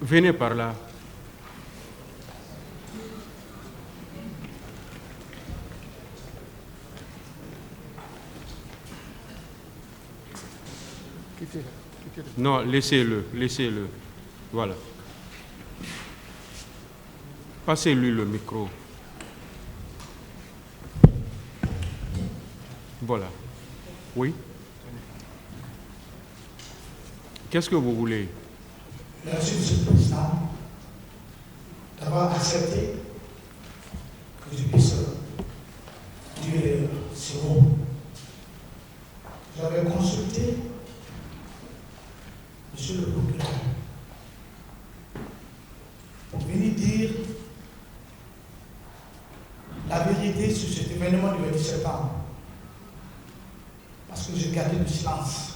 Venez par là. Non, laissez-le, laissez-le. Voilà. Passez-lui le micro. Voilà. Oui. Qu'est-ce que vous voulez? Merci, Monsieur le Président, d'avoir accepté que je puisse dire ce mot. J'avais consulté Monsieur le procureur pour venir dire la vérité sur cet événement du 27 septembre. Parce que j'ai gardé le silence.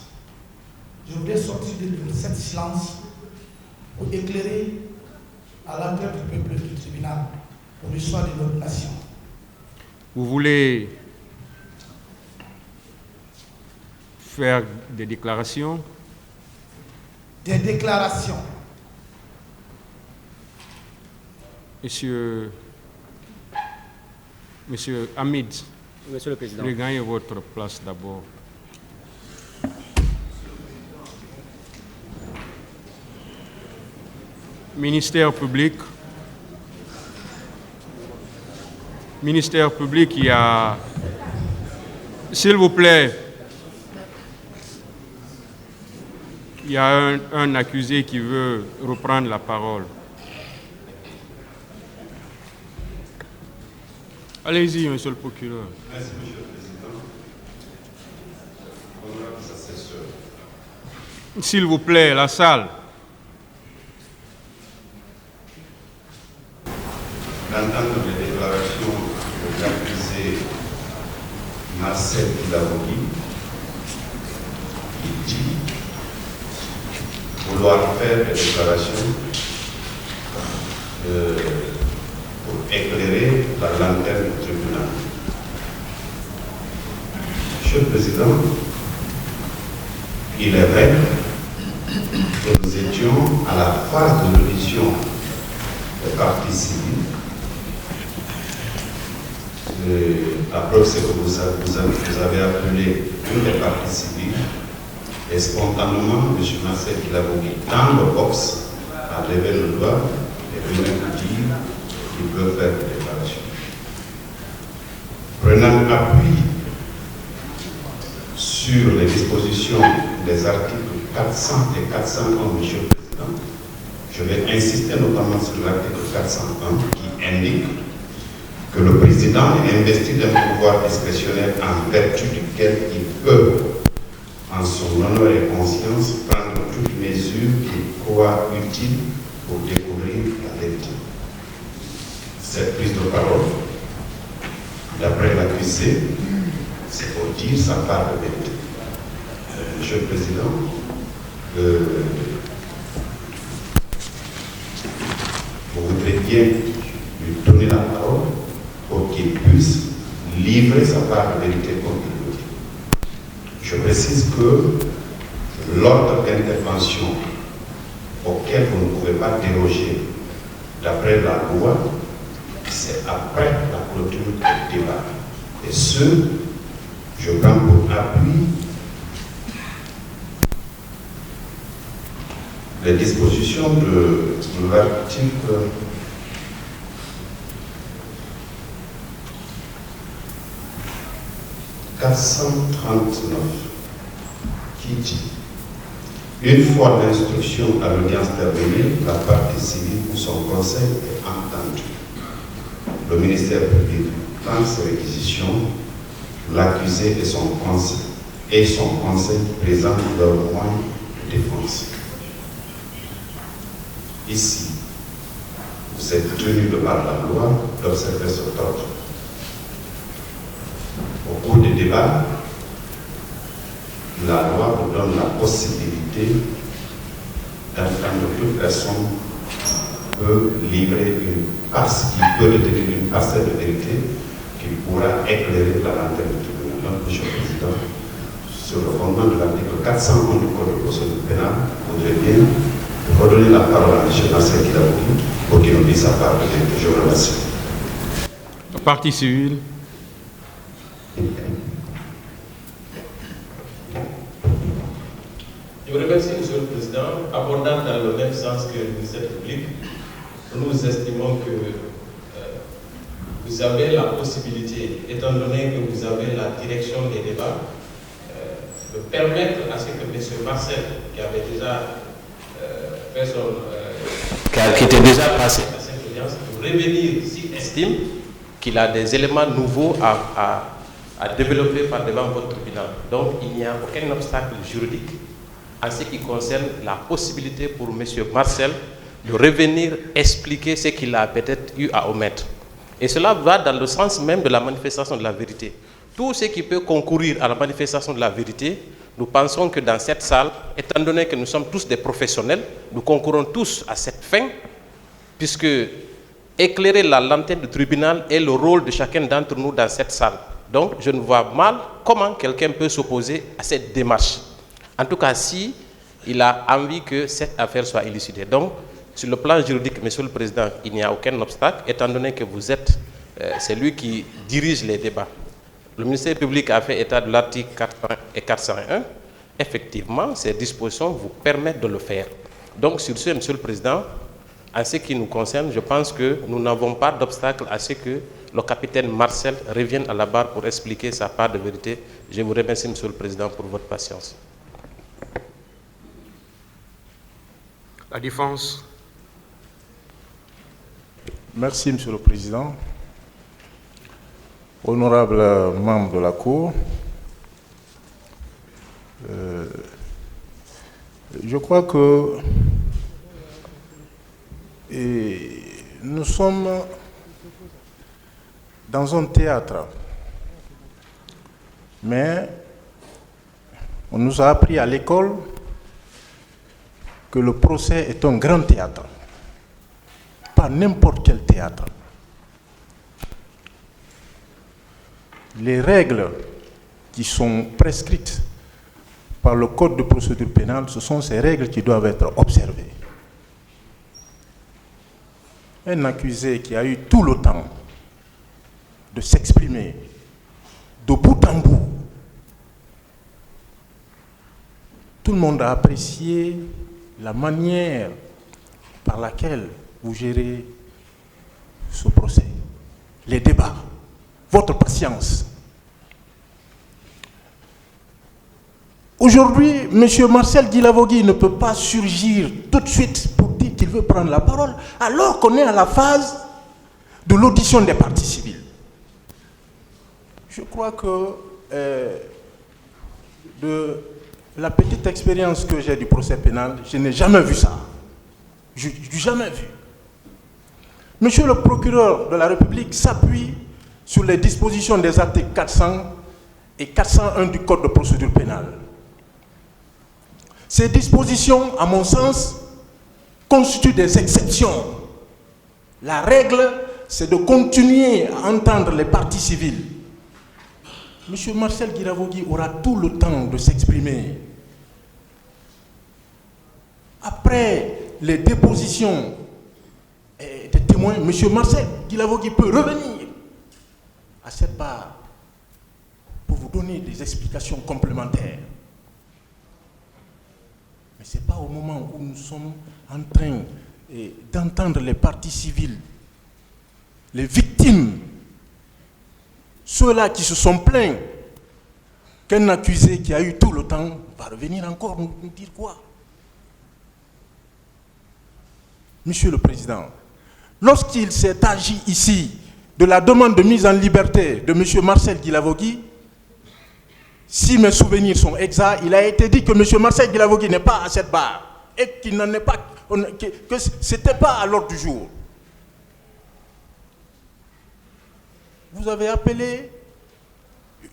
Je voudrais sortir de cette silence pour éclairer à l'entrée du peuple du tribunal pour l'histoire de notre nation. Vous voulez faire des déclarations? Des déclarations. Monsieur Hamid, Monsieur le Président. regagnez votre place d'abord. Ministère public, il y a... S'il vous plaît, il y a un accusé qui veut reprendre la parole. Allez-y, Monsieur le procureur. Merci, Monsieur le Président. Honorables assesseurs. S'il vous plaît, la salle. D'entendre les déclarations de l'accusé Marcel Kilavogui, qui dit vouloir faire des déclarations pour éclairer la lanterne du tribunal. Monsieur le Président, il est vrai que nous étions à la phase de l'audition des parties civiles. La preuve, c'est que vous avez appelé une des parties civiles et spontanément, M. Marcel Kilavogui, dans le box, a levé le doigt et venu vous dire qu'il peut faire des déclarations. Prenant appui sur les dispositions des articles 400 et 401, M. le Président, je vais insister notamment sur l'article 401 qui indique que le président est investi d'un pouvoir discrétionnaire en vertu duquel il peut, en son honneur et conscience, prendre toutes mesures qu'il croit utiles pour découvrir la vérité. Cette prise de parole, d'après l'accusé, c'est pour dire sa part de vérité. Monsieur le Président, vous voudrez bien lui donner la parole pour qu'il puisse livrer sa part de vérité comme il le dit. Je précise que l'ordre d'intervention auquel vous ne pouvez pas déroger d'après la loi, c'est après la clôture du débat. Et ce, je prends pour appui les dispositions de l'article 439 qui dit: une fois l'instruction à l'audience terminée, la partie civile ou son conseil est entendu. Le ministère public prend ses réquisitions, l'accusé et son conseil présentent leurs moyens de défense. Ici, vous êtes tenu de par la loi d'observer cet ordre. Au cours des débats, la loi vous donne la possibilité d'entendre toute personne peut livrer une parcelle de vérité qui pourra éclairer la lanterne du tribunal. Donc, Monsieur le Président, sur le fondement de l'article 401 du Code de procédure pénale, vous voudrez bien que redonner la parole à M. Marcel Guilavogui pour qu'il nous dise sa part. Je vous remercie. Partie civile. Je vous remercie, Monsieur le Président. Abordant dans le même sens que le ministère public, nous estimons que vous avez la possibilité, étant donné que vous avez la direction des débats, de permettre à ce que M. Marcel, qui avait déjà fait son... qui était déjà passé à cette audience, de revenir s'il estime qu'il a des éléments nouveaux à développer par devant votre tribunal. Donc, il n'y a aucun obstacle juridique en ce qui concerne la possibilité pour M. Marcel de revenir expliquer ce qu'il a peut-être eu à omettre. Et cela va dans le sens même de la manifestation de la vérité. Tout ce qui peut concourir à la manifestation de la vérité, nous pensons que dans cette salle, étant donné que nous sommes tous des professionnels, nous concourons tous à cette fin, puisque éclairer la lanterne du tribunal est le rôle de chacun d'entre nous dans cette salle. Donc, je ne vois mal comment quelqu'un peut s'opposer à cette démarche. En tout cas, si il a envie que cette affaire soit élucidée. Donc, sur le plan juridique, Monsieur le Président, il n'y a aucun obstacle, étant donné que vous êtes celui qui dirige les débats. Le ministère public a fait état de l'article 400 et 401. Effectivement, ces dispositions vous permettent de le faire. Donc, sur ce, Monsieur le Président, en ce qui nous concerne, je pense que nous n'avons pas d'obstacle à ce que le capitaine Marcel revienne à la barre pour expliquer sa part de vérité. Je vous remercie, Monsieur le Président, pour votre patience. La défense. Merci, Monsieur le Président. Honorables membres de la Cour, je crois que nous sommes dans un théâtre, mais on nous a appris à l'école que le procès est un grand théâtre, pas n'importe quel théâtre. Les règles qui sont prescrites par le Code de procédure pénale, ce sont ces règles qui doivent être observées. Un accusé qui a eu tout le temps de s'exprimer de bout en bout, tout le monde a apprécié la manière par laquelle vous gérez ce procès, les débats, votre patience. Aujourd'hui, M. Marcel Guilavogui ne peut pas surgir tout de suite pour dire qu'il veut prendre la parole, alors qu'on est à la phase de l'audition des parties civiles. Je crois que de la petite expérience que j'ai du procès pénal, je n'ai jamais vu ça. Je n'ai jamais vu. Monsieur le procureur de la République s'appuie sur les dispositions des articles 400 et 401 du Code de procédure pénale. Ces dispositions, à mon sens, constituent des exceptions. La règle, c'est de continuer à entendre les parties civiles. M. Marcel Guilavogui aura tout le temps de s'exprimer. Après les dépositions des témoins, M. Marcel Guilavogui peut revenir à cette barre pour vous donner des explications complémentaires. Mais ce n'est pas au moment où nous sommes en train d'entendre les parties civiles, les victimes, ceux-là qui se sont plaints, qu'un accusé qui a eu tout le temps va revenir encore nous dire quoi? Monsieur le Président, lorsqu'il s'est agi ici de la demande de mise en liberté de M. Marcel Guilavogui, si mes souvenirs sont exacts, il a été dit que M. Marcel Guilavogui n'est pas à cette barre et qu'il n'en est pas, que ce n'était pas à l'ordre du jour. Vous avez appelé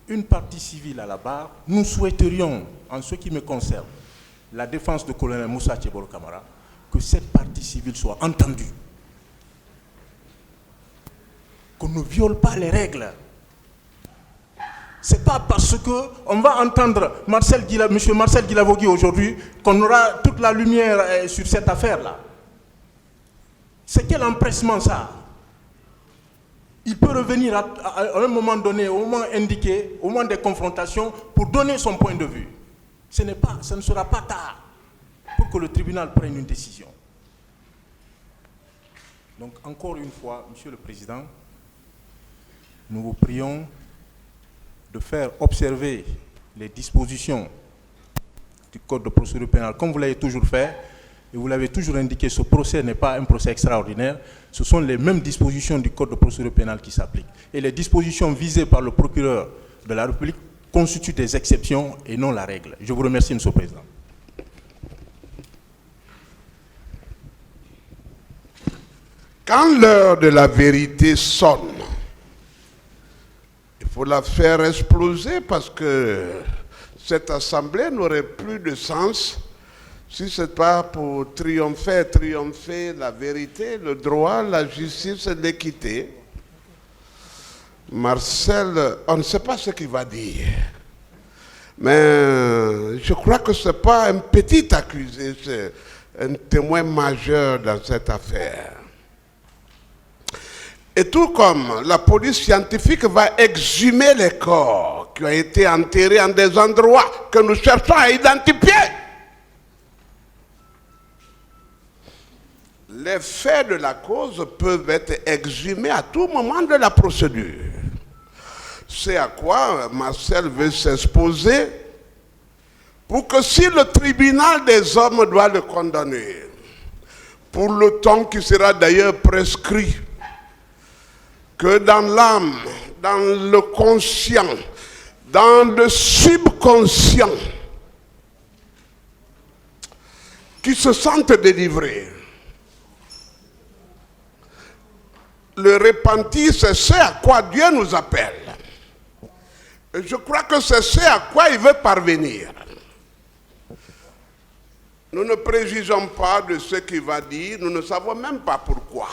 une partie civile à la barre. Nous souhaiterions, en ce qui me concerne, la défense de colonel Moussa Tchebolo Camara, que cette partie civile soit entendue. Qu'on ne viole pas les règles. C'est pas parce qu'on va entendre M. Marcel Guilavogui aujourd'hui qu'on aura toute la lumière sur cette affaire-là. C'est quel empressement ça? Il peut revenir à un moment donné, au moment indiqué, au moment des confrontations, pour donner son point de vue. Ce ne sera pas tard pour que le tribunal prenne une décision. Donc, encore une fois, Monsieur le Président, nous vous prions de faire observer les dispositions du Code de procédure pénale, comme vous l'avez toujours fait, et vous l'avez toujours indiqué, ce procès n'est pas un procès extraordinaire, ce sont les mêmes dispositions du Code de procédure pénale qui s'appliquent. Et les dispositions visées par le procureur de la République constituent des exceptions et non la règle. Je vous remercie, Monsieur le Président. Quand l'heure de la vérité sonne, il faut la faire exploser parce que cette assemblée n'aurait plus de sens si ce n'est pas pour triompher la vérité, le droit, la justice et l'équité. Marcel, on ne sait pas ce qu'il va dire. Mais je crois que ce n'est pas un petit accusé, c'est un témoin majeur dans cette affaire. Et tout comme la police scientifique va exhumer les corps qui ont été enterrés en des endroits que nous cherchons à identifier, les faits de la cause peuvent être exhumés à tout moment de la procédure. C'est à quoi Marcel veut s'exposer pour que si le tribunal des hommes doit le condamner, pour le temps qui sera d'ailleurs prescrit, que dans l'âme, dans le conscient, dans le subconscient, qui se sentent délivrés. Le repentir, c'est ce à quoi Dieu nous appelle. Et je crois que c'est ce à quoi il veut parvenir. Nous ne préjugeons pas de ce qu'il va dire, nous ne savons même pas pourquoi.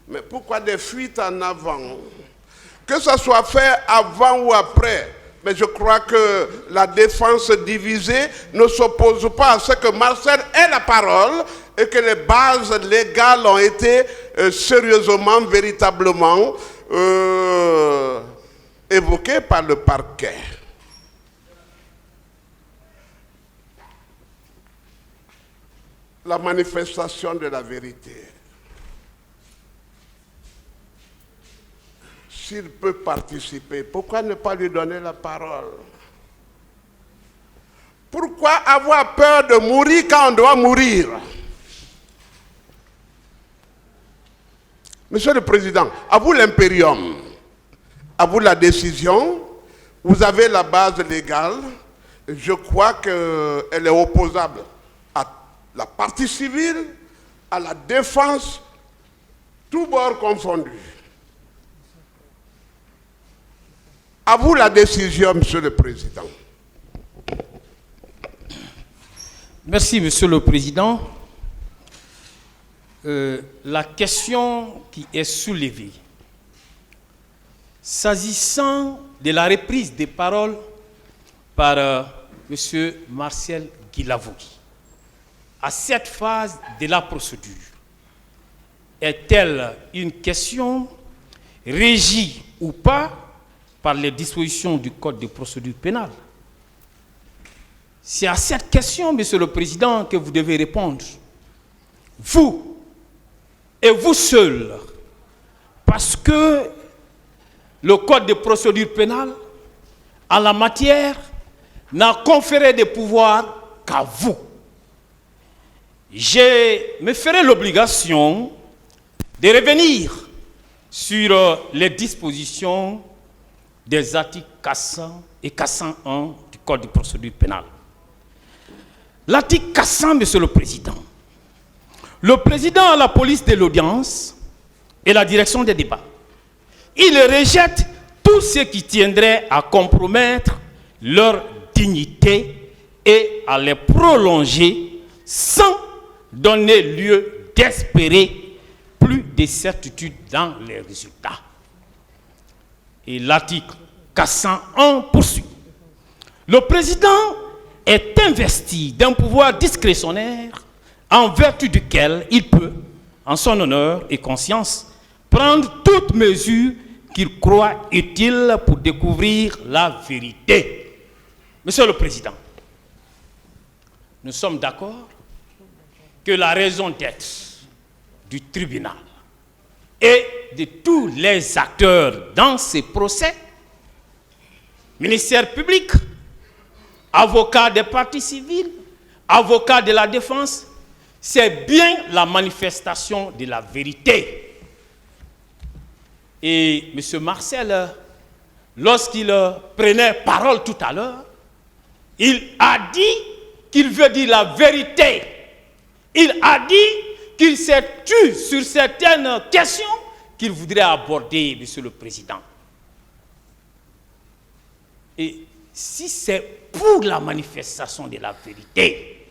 Mais pourquoi des fuites en avant? Que ça soit fait avant ou après, mais je crois que la défense divisée ne s'oppose pas à ce que Marcel ait la parole et que les bases légales ont été sérieusement, véritablement évoquées par le parquet. La manifestation de la vérité. S'il peut participer, pourquoi ne pas lui donner la parole? Pourquoi avoir peur de mourir quand on doit mourir? Monsieur le Président, à vous l'impérium, à vous la décision, vous avez la base légale, je crois qu'elle est opposable à la partie civile, à la défense, tous bords confondus. À vous la décision, Monsieur le Président. Merci, Monsieur le Président. La question qui est soulevée, s'agissant de la reprise des paroles par M. Marcel Guilavogui, à cette phase de la procédure, est-elle une question régie ou pas par les dispositions du Code de procédure pénale? C'est à cette question, Monsieur le Président, que vous devez répondre. Vous, et vous seul, parce que le Code de procédure pénale, en la matière, n'a conféré des pouvoirs qu'à vous. Je me ferai l'obligation de revenir sur les dispositions des articles 400 et 401 du Code de procédure pénale. L'article 400, Monsieur le Président. Le président a la police de l'audience et la direction des débats. Il rejette tout ce qui tiendrait à compromettre leur dignité et à les prolonger sans donner lieu d'espérer plus de certitude dans les résultats. Et l'article 401 poursuit. Le président est investi d'un pouvoir discrétionnaire en vertu duquel il peut, en son honneur et conscience, prendre toute mesure qu'il croit utile pour découvrir la vérité. Monsieur le Président, nous sommes d'accord que la raison d'être du tribunal et de tous les acteurs dans ces procès, ministère public, avocats des parties civiles, avocats de la défense, c'est bien la manifestation de la vérité. Et M. Marcel, lorsqu'il prenait parole tout à l'heure, il a dit qu'il veut dire la vérité. Il a dit qu'il s'est tu sur certaines questions qu'il voudrait aborder, M. le Président. Et si c'est pour la manifestation de la vérité,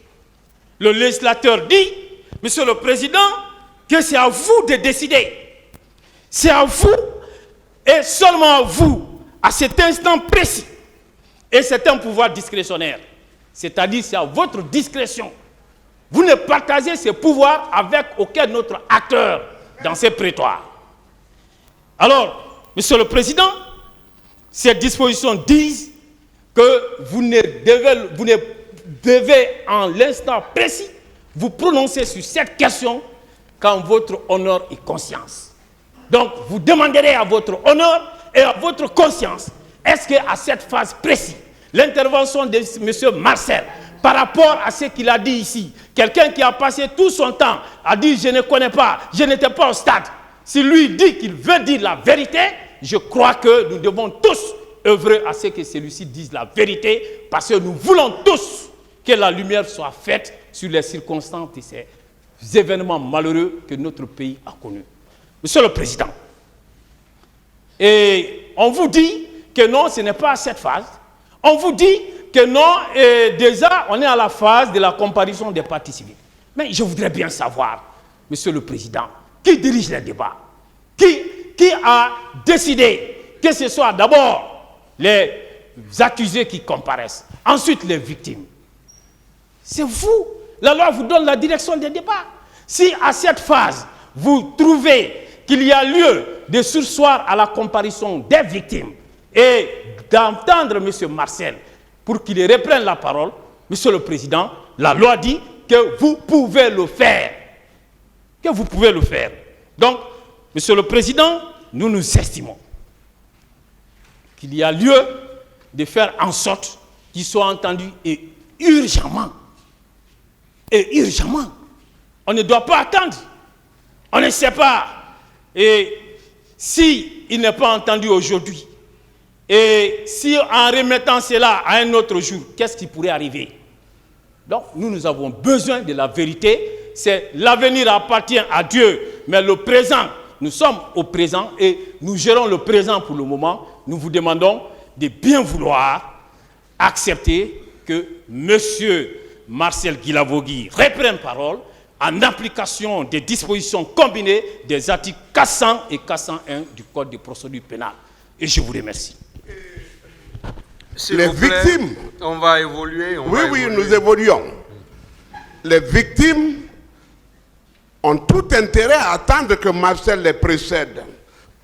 le législateur dit, Monsieur le Président, que c'est à vous de décider. C'est à vous et seulement à vous, à cet instant précis. Et c'est un pouvoir discrétionnaire. C'est-à-dire c'est à votre discrétion. Vous ne partagez ce pouvoir avec aucun autre acteur dans ces prétoires. Alors, Monsieur le Président, ces dispositions disent que vous ne devez en l'instant précis vous prononcer sur cette question qu'en votre honneur et conscience. Donc, vous demanderez à votre honneur et à votre conscience, est-ce qu'à cette phase précise, l'intervention de M. Marcel, par rapport à ce qu'il a dit ici, quelqu'un qui a passé tout son temps à dire « je ne connais pas, je n'étais pas au stade », si lui dit qu'il veut dire la vérité, je crois que nous devons tous œuvrer à ce que celui-ci dise la vérité, parce que nous voulons tous que la lumière soit faite sur les circonstances de ces événements malheureux que notre pays a connus. Monsieur le Président, et on vous dit que non, ce n'est pas à cette phase. On vous dit que non, et déjà, on est à la phase de la comparution des parties civiles. Mais je voudrais bien savoir, Monsieur le Président, qui dirige les débats? Qui a décidé que ce soit d'abord les accusés qui comparaissent, ensuite les victimes? C'est vous. La loi vous donne la direction des débats. Si à cette phase, vous trouvez qu'il y a lieu de surseoir à la comparution des victimes et d'entendre M. Marcel pour qu'il reprenne la parole, Monsieur le Président, la loi dit que vous pouvez le faire. Que vous pouvez le faire. Donc, Monsieur le Président, nous estimons qu'il y a lieu de faire en sorte qu'il soit entendu et urgemment. Et urgemment. On ne doit pas attendre. On ne sait pas. Et si il n'est pas entendu aujourd'hui, et si en remettant cela à un autre jour, qu'est-ce qui pourrait arriver? Donc, nous avons besoin de la vérité. C'est l'avenir appartient à Dieu, mais le présent, nous sommes au présent et nous gérons le présent pour le moment. Nous vous demandons de bien vouloir accepter que M. Marcel Guilavogui reprenne parole en application des dispositions combinées des articles 400 et 401 du Code de procédure pénale. Et je vous remercie. Les victimes. On va évoluer. Oui, nous évoluons. Les victimes ont tout intérêt à attendre que Marcel les précède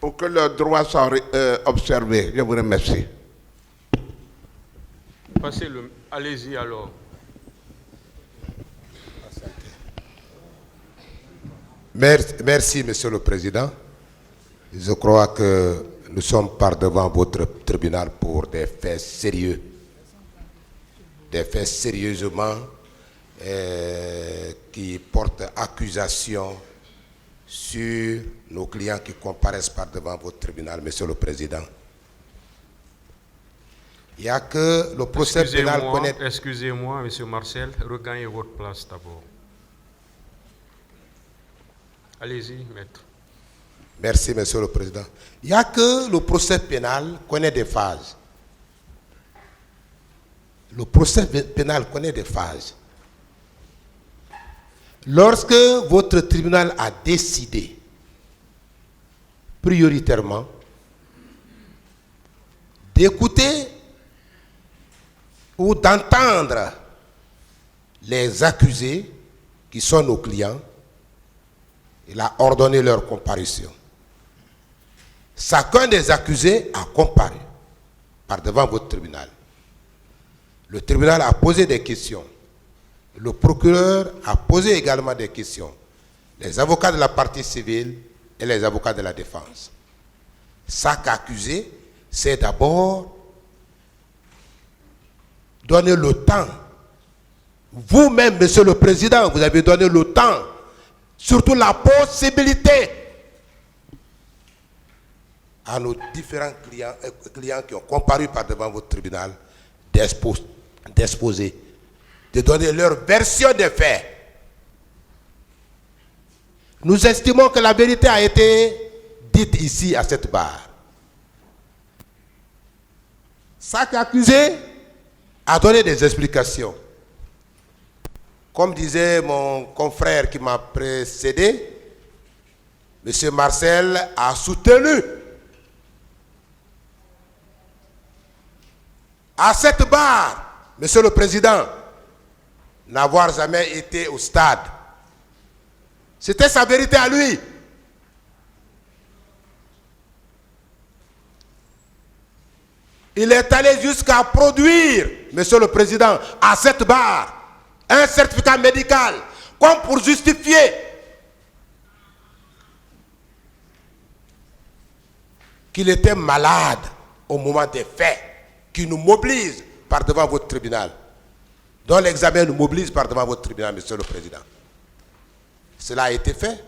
pour que leurs droits soient observés. Je vous remercie. Allez-y alors. Merci, Monsieur le Président. Je crois que nous sommes par devant votre tribunal pour des faits sérieux. Des faits sérieusement qui portent accusation sur nos clients qui comparaissent par devant votre tribunal, Monsieur le Président. Il n'y a que le procès pénal connaît... Excusez-moi, Monsieur Marcel, regagnez votre place d'abord. Allez-y, maître. Merci, Monsieur le Président. Il n'y a que le procès pénal connaît des phases. Le procès pénal connaît des phases. Lorsque votre tribunal a décidé prioritairement d'écouter ou d'entendre les accusés qui sont nos clients. Il a ordonné leur comparution. Chacun des accusés a comparu par devant votre tribunal. Le tribunal a posé des questions. Le procureur a posé également des questions. Les avocats de la partie civile et les avocats de la défense. Chaque accusé s'est d'abord donné le temps. Vous-même, Monsieur le Président, vous avez donné le temps, surtout la possibilité à nos différents clients qui ont comparu par devant votre tribunal d'exposer, de donner leur version des faits. Nous estimons que la vérité a été dite ici à cette barre. Chaque accusé a donné des explications. Comme disait mon confrère qui m'a précédé, M. Marcel a soutenu à cette barre, Monsieur le Président, n'avoir jamais été au stade. C'était sa vérité à lui. Il est allé jusqu'à produire, Monsieur le Président, à cette barre, un certificat médical, comme pour justifier qu'il était malade au moment des faits, qui nous mobilise par devant votre tribunal, dont l'examen nous mobilise par devant votre tribunal, Monsieur le Président. Cela a été fait.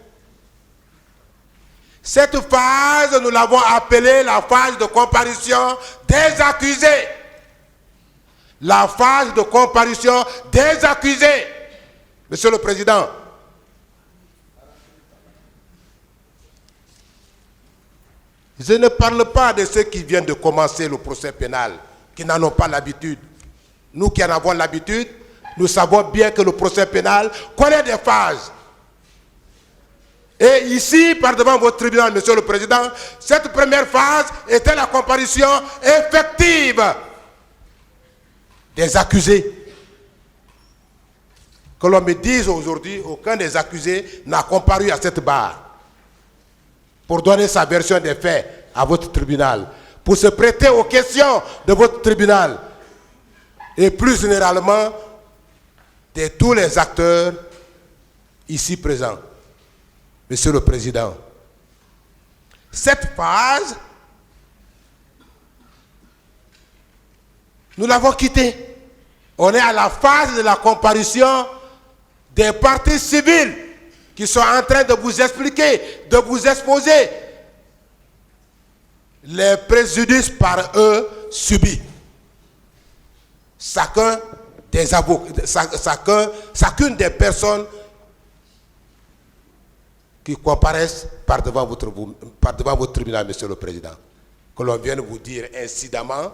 Cette phase, nous l'avons appelée la phase de comparution des accusés. La phase de comparution des accusés. Monsieur le Président, je ne parle pas de ceux qui viennent de commencer le procès pénal, qui n'en ont pas l'habitude. Nous qui en avons l'habitude, nous savons bien que le procès pénal connaît des phases. Et ici, par devant votre tribunal, Monsieur le Président, cette première phase était la comparution effective des accusés. Que l'on me dise aujourd'hui, aucun des accusés n'a comparu à cette barre pour donner sa version des faits à votre tribunal, pour se prêter aux questions de votre tribunal et plus généralement de tous les acteurs ici présents. Monsieur le Président, cette phase, nous l'avons quittée. On est à la phase de la comparution des parties civiles qui sont en train de vous expliquer, de vous exposer les préjudices par eux subis. Chacune des personnes qui comparaissent par devant votre tribunal, Monsieur le Président. Que l'on vienne vous dire incidemment,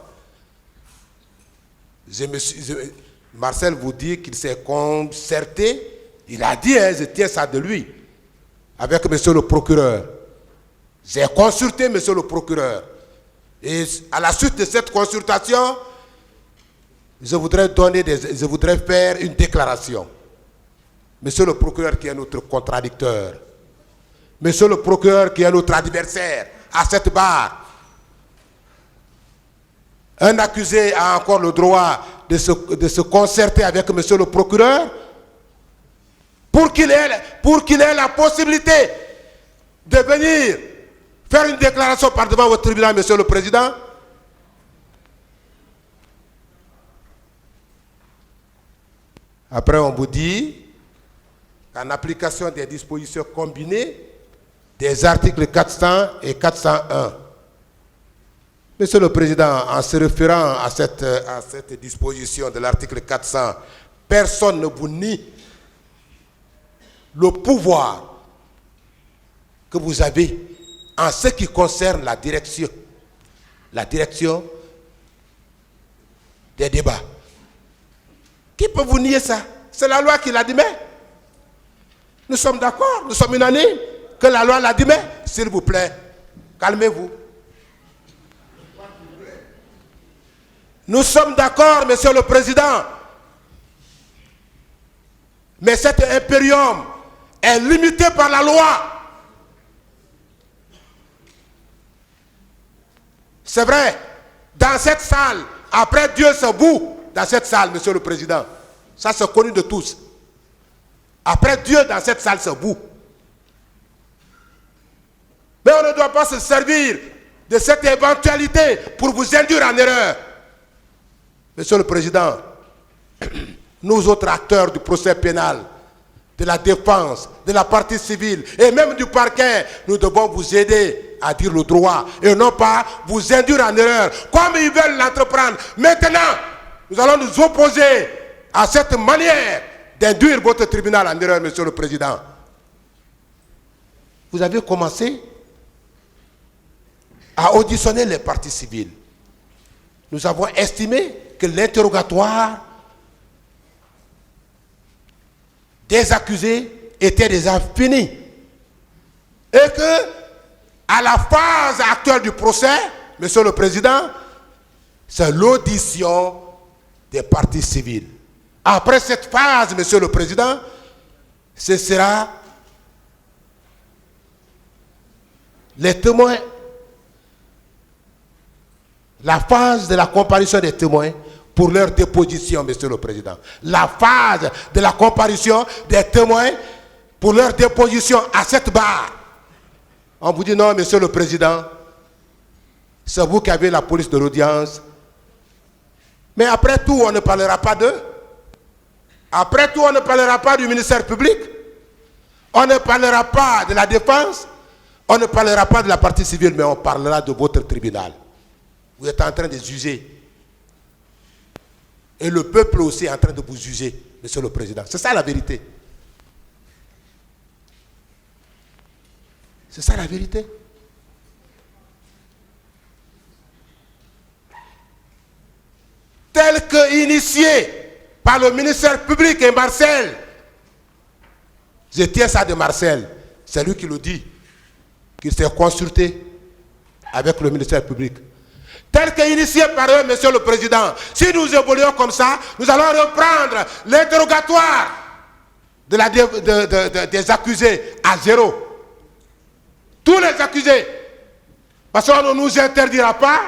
Marcel vous dit qu'il s'est concerté, il a dit, je tiens ça de lui, avec Monsieur le procureur. J'ai consulté Monsieur le procureur. Et à la suite de cette consultation, je voudrais faire une déclaration. Monsieur le procureur qui est notre contradicteur, Monsieur le procureur qui est notre adversaire à cette barre, un accusé a encore le droit de se concerter avec Monsieur le procureur pour qu'il ait la possibilité de venir faire une déclaration par devant votre tribunal, Monsieur le Président. Après, on vous dit qu'en application des dispositions combinées des articles 400 et 401, Monsieur le Président, en se référant à cette disposition de l'article 400, personne ne vous nie le pouvoir que vous avez en ce qui concerne la direction des débats. Qui peut vous nier ça? C'est la loi qui l'admet. Nous sommes d'accord, nous sommes unanimes que la loi l'admet. S'il vous plaît, calmez-vous. Nous sommes d'accord, Monsieur le Président. Mais cet impérium est limité par la loi. C'est vrai, dans cette salle, après Dieu c'est vous, dans cette salle, Monsieur le Président. Ça c'est connu de tous. Après Dieu, dans cette salle, c'est vous. Mais on ne doit pas se servir de cette éventualité pour vous induire en erreur. Monsieur le Président, nous autres acteurs du procès pénal, de la défense, de la partie civile et même du parquet, nous devons vous aider à dire le droit et non pas vous induire en erreur comme ils veulent l'entreprendre. Maintenant, nous allons nous opposer à cette manière d'induire votre tribunal en erreur, Monsieur le Président. Vous avez commencé à auditionner les parties civiles. Nous avons estimé que l'interrogatoire des accusés était déjà fini et que à la phase actuelle du procès, Monsieur le Président, c'est l'audition des parties civiles. Après cette phase, Monsieur le Président, ce sera les témoins, la phase de la comparution des témoins pour leur déposition, Monsieur le Président. La phase de la comparution des témoins pour leur déposition à cette barre. On vous dit non, Monsieur le Président, c'est vous qui avez la police de l'audience. Mais après tout, on ne parlera pas d'eux. Après tout, on ne parlera pas du ministère public. On ne parlera pas de la défense. On ne parlera pas de la partie civile, mais on parlera de votre tribunal. Vous êtes en train de user. Et le peuple aussi est en train de vous user, Monsieur le Président. C'est ça la vérité. C'est ça la vérité. Tel que initié par le ministère public et Marcel. Je tiens ça de Marcel. C'est lui qui le dit. Qu'il s'est consulté avec le ministère public. Tel qu'initié par eux, Monsieur le Président. Si nous évoluons comme ça, nous allons reprendre l'interrogatoire des accusés à zéro. Tous les accusés. Parce qu'on ne nous interdira pas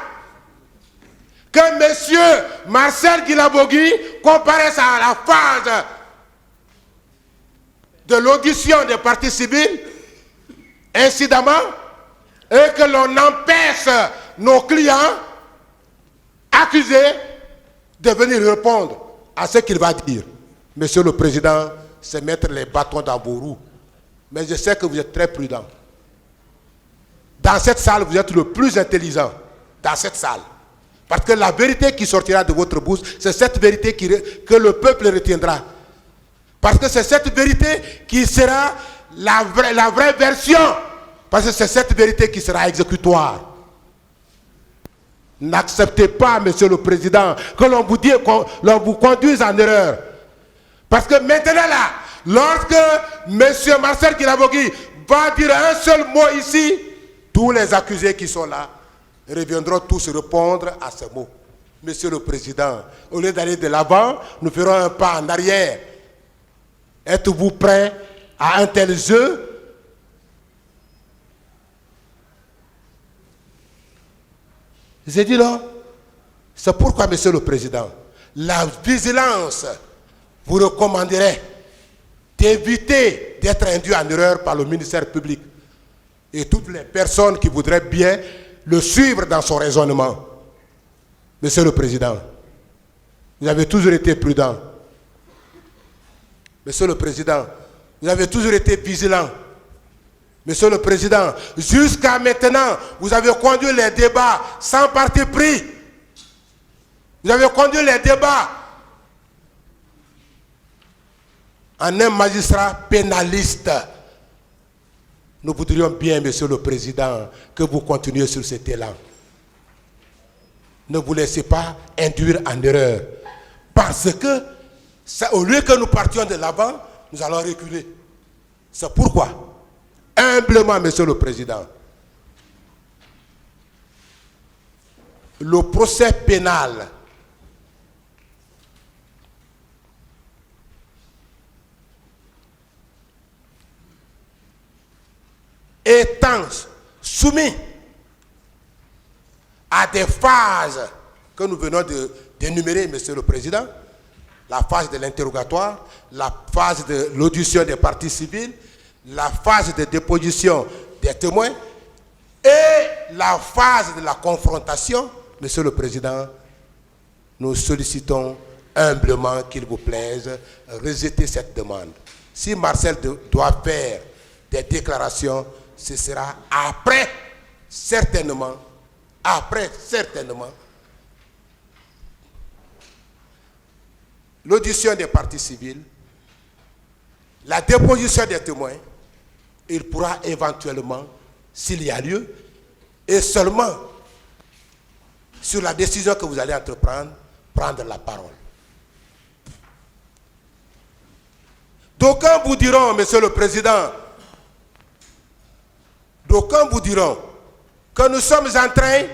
que M. Marcel Guilabogui comparaisse à la phase de l'audition des parties civiles, incidemment, et que l'on empêche nos clients accusés de venir répondre à ce qu'il va dire. Monsieur le Président, c'est mettre les bâtons dans vos roues. Mais je sais que vous êtes très prudent. Dans cette salle, vous êtes le plus intelligent. Dans cette salle. Parce que la vérité qui sortira de votre bouche, c'est cette vérité que le peuple retiendra. Parce que c'est cette vérité qui sera la vraie version. Parce que c'est cette vérité qui sera exécutoire. N'acceptez pas, Monsieur le Président, que l'on vous conduise en erreur. Parce que maintenant là, lorsque M. Marcel Guilabogui va dire un seul mot ici, tous les accusés qui sont là reviendront tous répondre à ce mot. Monsieur le Président, au lieu d'aller de l'avant, nous ferons un pas en arrière. Êtes-vous prêt à un tel jeu? J'ai dit non. C'est pourquoi, Monsieur le Président, la vigilance vous recommanderait d'éviter d'être induit en erreur par le ministère public et toutes les personnes qui voudraient bien le suivre dans son raisonnement. Monsieur le Président, vous avez toujours été prudent. Monsieur le Président, vous avez toujours été vigilant. Monsieur le Président, jusqu'à maintenant, vous avez conduit les débats sans parti pris. Vous avez conduit les débats en un magistrat pénaliste. Nous voudrions bien, Monsieur le Président, que vous continuiez sur cet élan. Ne vous laissez pas induire en erreur. Parce que, au lieu que nous partions de l'avant, nous allons reculer. C'est pourquoi, humblement, Monsieur le Président, le procès pénal étant soumis à des phases que nous venons d'énumérer, Monsieur le Président, la phase de l'interrogatoire, la phase de l'audition des parties civiles, la phase de déposition des témoins et la phase de la confrontation, Monsieur le Président, nous sollicitons humblement qu'il vous plaise, rejeter cette demande. Si Marcel doit faire des déclarations, ce sera après, certainement, l'audition des parties civiles, la déposition des témoins, il pourra éventuellement, s'il y a lieu, et seulement sur la décision que vous allez entreprendre, prendre la parole. D'aucuns vous diront, Monsieur le Président, d'aucuns vous diront que nous sommes en train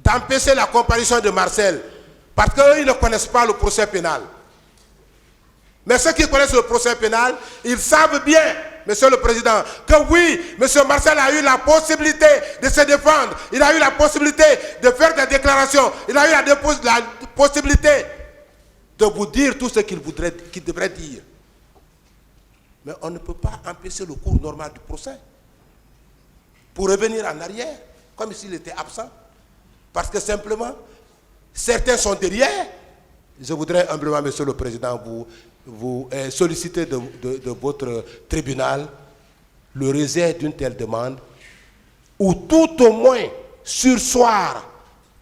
d'empêcher la comparution de Marcel parce qu'ils ne connaissent pas le procès pénal. Mais ceux qui connaissent le procès pénal, ils savent bien, Monsieur le Président, que oui, Monsieur Marcel a eu la possibilité de se défendre, il a eu la possibilité de faire des déclarations, il a eu la possibilité de vous dire tout ce qu'il devrait dire. Mais on ne peut pas empêcher le cours normal du procès pour revenir en arrière, comme s'il était absent. Parce que simplement, certains sont derrière. Je voudrais humblement, Monsieur le Président, vous solliciter de votre tribunal le rejet d'une telle demande, ou tout au moins surseoir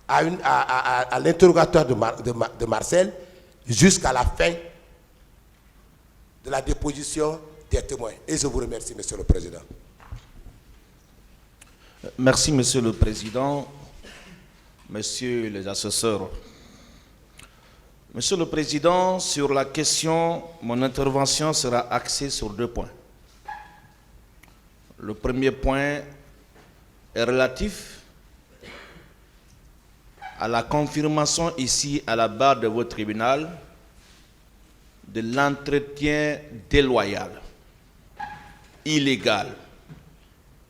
à l'interrogatoire de Marcel jusqu'à la fin de la déposition des témoins. Et je vous remercie, Monsieur le Président. Merci, Monsieur le Président, Messieurs les assesseurs. Monsieur le Président, sur la question, mon intervention sera axée sur 2 points. Le premier point est relatif à la confirmation ici à la barre de votre tribunal de l'entretien déloyal, illégal,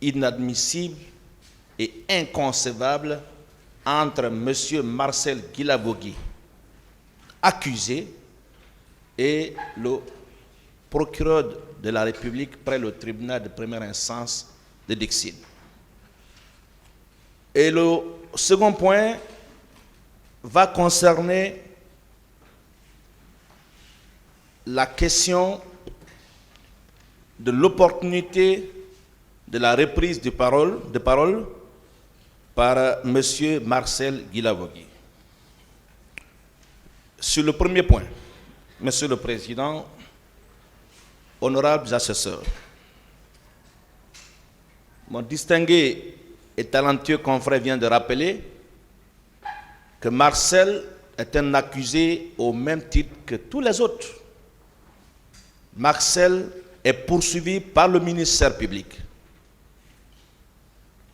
inadmissible et inconcevable entre M. Marcel Guilavogui, accusé, et le procureur de la République près le tribunal de première instance de Dixine. Et le second point va concerner la question de l'opportunité de la reprise de parole par M. Marcel Guilavogui. Sur le premier point, Monsieur le Président, honorables assesseurs, mon distingué et talentueux confrère vient de rappeler que Marcel est un accusé au même titre que tous les autres. Marcel est poursuivi par le ministère public.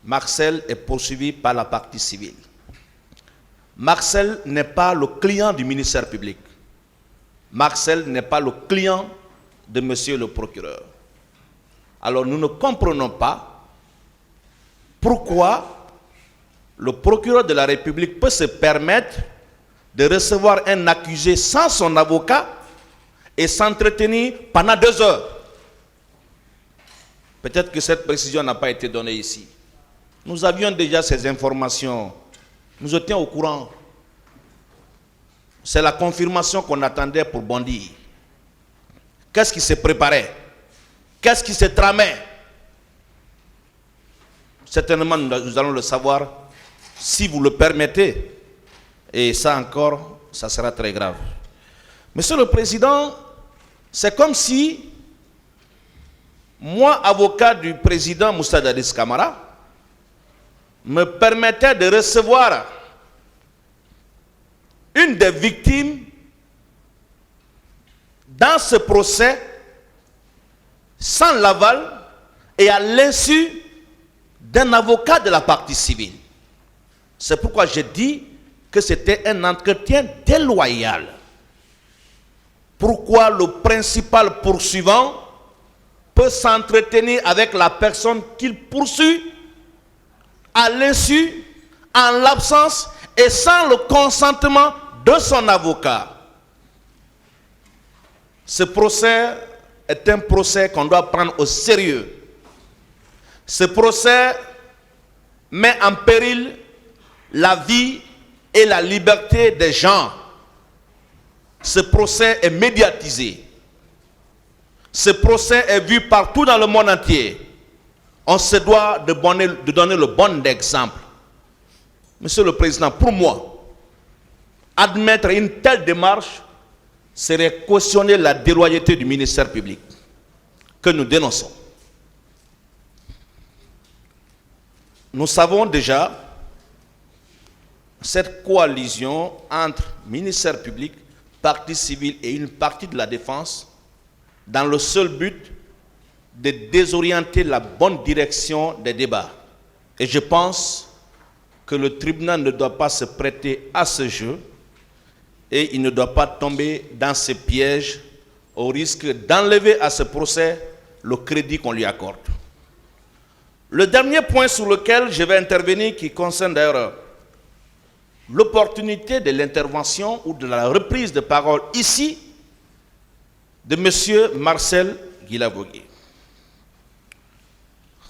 Marcel est poursuivi par la partie civile. Marcel n'est pas le client du ministère public. Marcel n'est pas le client de monsieur le procureur. Alors nous ne comprenons pas pourquoi le procureur de la République peut se permettre de recevoir un accusé sans son avocat et s'entretenir pendant 2 heures. Peut-être que cette précision n'a pas été donnée ici. Nous avions déjà ces informations. Nous étions au courant. C'est la confirmation qu'on attendait pour bondir. Qu'est-ce qui se préparait? Qu'est-ce qui se tramait? Certainement, nous allons le savoir si vous le permettez. Et ça encore, ça sera très grave. Monsieur le Président, c'est comme si moi, avocat du président Moussa Dadis Camara, me permettait de recevoir une des victimes dans ce procès sans l'aval et à l'insu d'un avocat de la partie civile. C'est pourquoi je dis que c'était un entretien déloyal. Pourquoi le principal poursuivant peut s'entretenir avec la personne qu'il poursuit à l'insu, en l'absence et sans le consentement de son avocat. Ce procès est un procès qu'on doit prendre au sérieux. Ce procès met en péril la vie et la liberté des gens. Ce procès est médiatisé. Ce procès est vu partout dans le monde entier. On se doit de donner le bon exemple. Monsieur le Président, pour moi, admettre une telle démarche serait cautionner la déloyauté du ministère public que nous dénonçons. Nous savons déjà cette coalition entre ministère public, partie civile et une partie de la défense dans le seul but de désorienter la bonne direction des débats. Et je pense que le tribunal ne doit pas se prêter à ce jeu et il ne doit pas tomber dans ce piège au risque d'enlever à ce procès le crédit qu'on lui accorde. Le dernier point sur lequel je vais intervenir, qui concerne d'ailleurs l'opportunité de l'intervention ou de la reprise de parole ici de M. Marcel Guilavogui.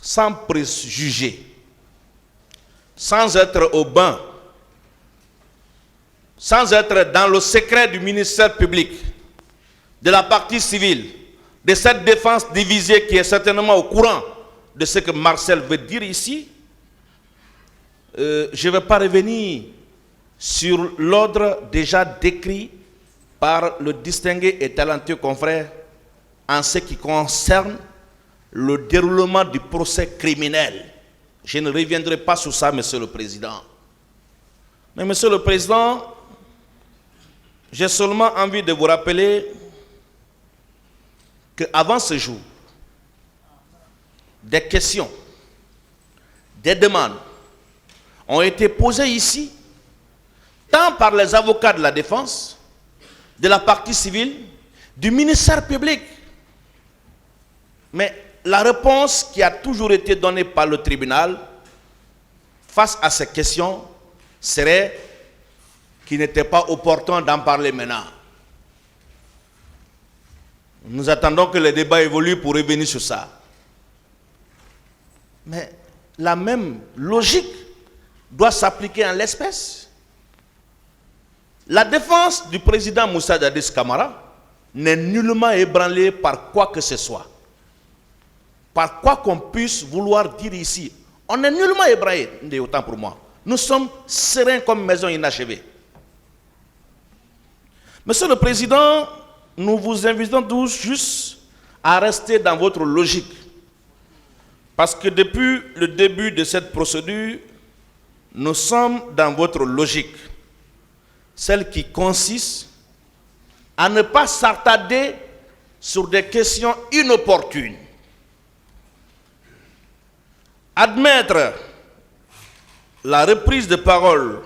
Sans préjuger, sans être au bain, sans être dans le secret du ministère public, de la partie civile, de cette défense divisée qui est certainement au courant de ce que Marcel veut dire ici, je ne vais pas revenir sur l'ordre déjà décrit par le distingué et talentueux confrère en ce qui concerne le déroulement du procès criminel. Je ne reviendrai pas sur ça, Monsieur le Président. Mais Monsieur le Président, j'ai seulement envie de vous rappeler qu'avant ce jour, des questions, des demandes ont été posées ici, tant par les avocats de la défense, de la partie civile, du ministère public. Mais la réponse qui a toujours été donnée par le tribunal face à ces questions serait qu'il n'était pas opportun d'en parler maintenant. Nous attendons que les débats évoluent pour revenir sur ça. Mais la même logique doit s'appliquer en l'espèce. La défense du président Moussa Dadis Camara n'est nullement ébranlée par quoi que ce soit. Par quoi qu'on puisse vouloir dire ici. On n'est nullement ébranlé, autant pour moi. Nous sommes sereins comme maison inachevée. Monsieur le Président, nous vous invitons tous juste à rester dans votre logique. Parce que depuis le début de cette procédure, nous sommes dans votre logique. Celle qui consiste à ne pas s'attarder sur des questions inopportunes. Admettre la reprise de parole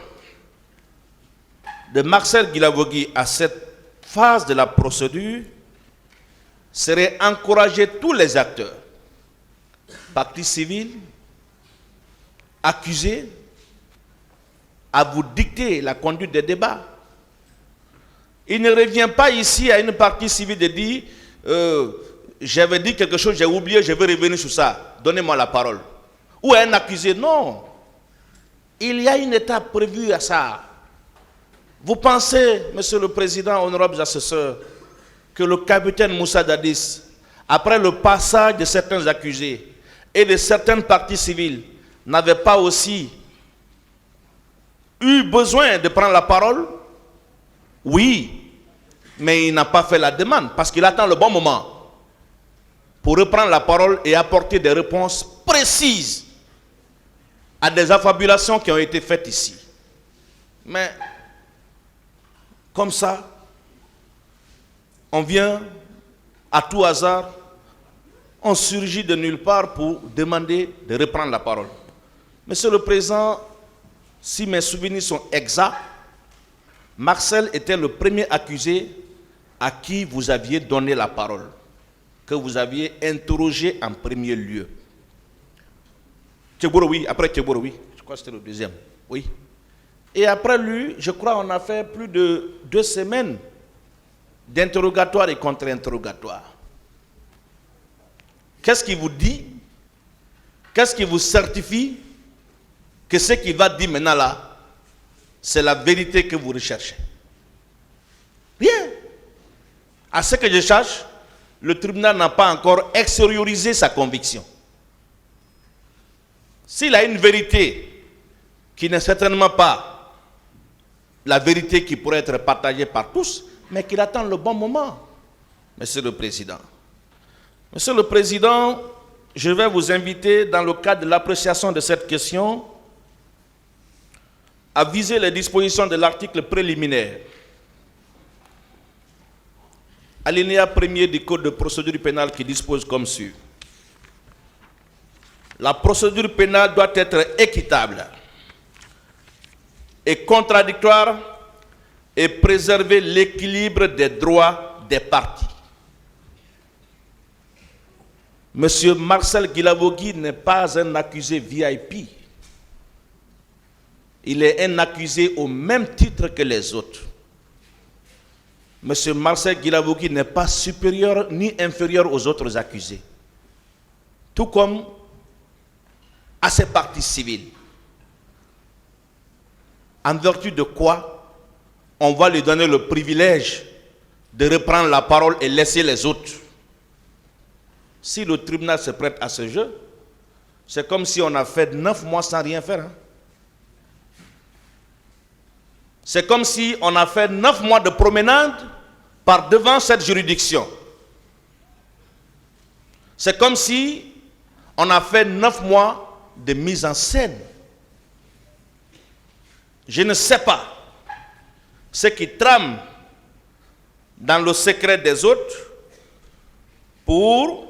de Marcel Guilavogui à cette phase de la procédure serait encourager tous les acteurs, partie civile, accusés, à vous dicter la conduite des débats. Il ne revient pas ici à une partie civile de dire j'avais dit quelque chose, j'ai oublié, je vais revenir sur ça, donnez-moi la parole. Ou à un accusé, non. Il y a une étape prévue à ça. Vous pensez, Monsieur le Président, honorables assesseurs, que le capitaine Moussa Dadis, après le passage de certains accusés et de certaines parties civiles, n'avait pas aussi eu besoin de prendre la parole? Oui, mais il n'a pas fait la demande parce qu'il attend le bon moment pour reprendre la parole et apporter des réponses précises à des affabulations qui ont été faites ici. Mais comme ça, on vient à tout hasard, on surgit de nulle part pour demander de reprendre la parole. Monsieur le Président, si mes souvenirs sont exacts, Marcel était le premier accusé à qui vous aviez donné la parole que vous aviez interrogé en premier lieu. Tchebouro, oui. Après Tchebouro, oui. Je crois que c'était le deuxième. Oui. Et après lui, je crois qu'on a fait plus de 2 semaines d'interrogatoire et contre-interrogatoire. Qu'est-ce qui vous dit? Qu'est-ce qui vous certifie que ce qu'il va dire maintenant là, c'est la vérité que vous recherchez? Rien. À ce que je cherche, le tribunal n'a pas encore extériorisé sa conviction. S'il a une vérité qui n'est certainement pas la vérité qui pourrait être partagée par tous, mais qu'il attend le bon moment, Monsieur le Président. Monsieur le Président, je vais vous inviter, dans le cadre de l'appréciation de cette question, à viser les dispositions de l'article préliminaire, alinéa 1er du Code de procédure pénale qui dispose comme suit. La procédure pénale doit être équitable et contradictoire et préserver l'équilibre des droits des parties. Monsieur Marcel Guilavogui n'est pas un accusé VIP. Il est un accusé au même titre que les autres. Monsieur Marcel Guilavogui n'est pas supérieur ni inférieur aux autres accusés. Tout comme à ses parties civiles. En vertu de quoi on va lui donner le privilège de reprendre la parole et laisser les autres. Si le tribunal se prête à ce jeu, c'est comme si on a fait 9 mois sans rien faire. Hein? C'est comme si on a fait 9 mois de promenade par devant cette juridiction. C'est comme si on a fait 9 mois de mise en scène. Je ne sais pas ce qui trame dans le secret des autres pour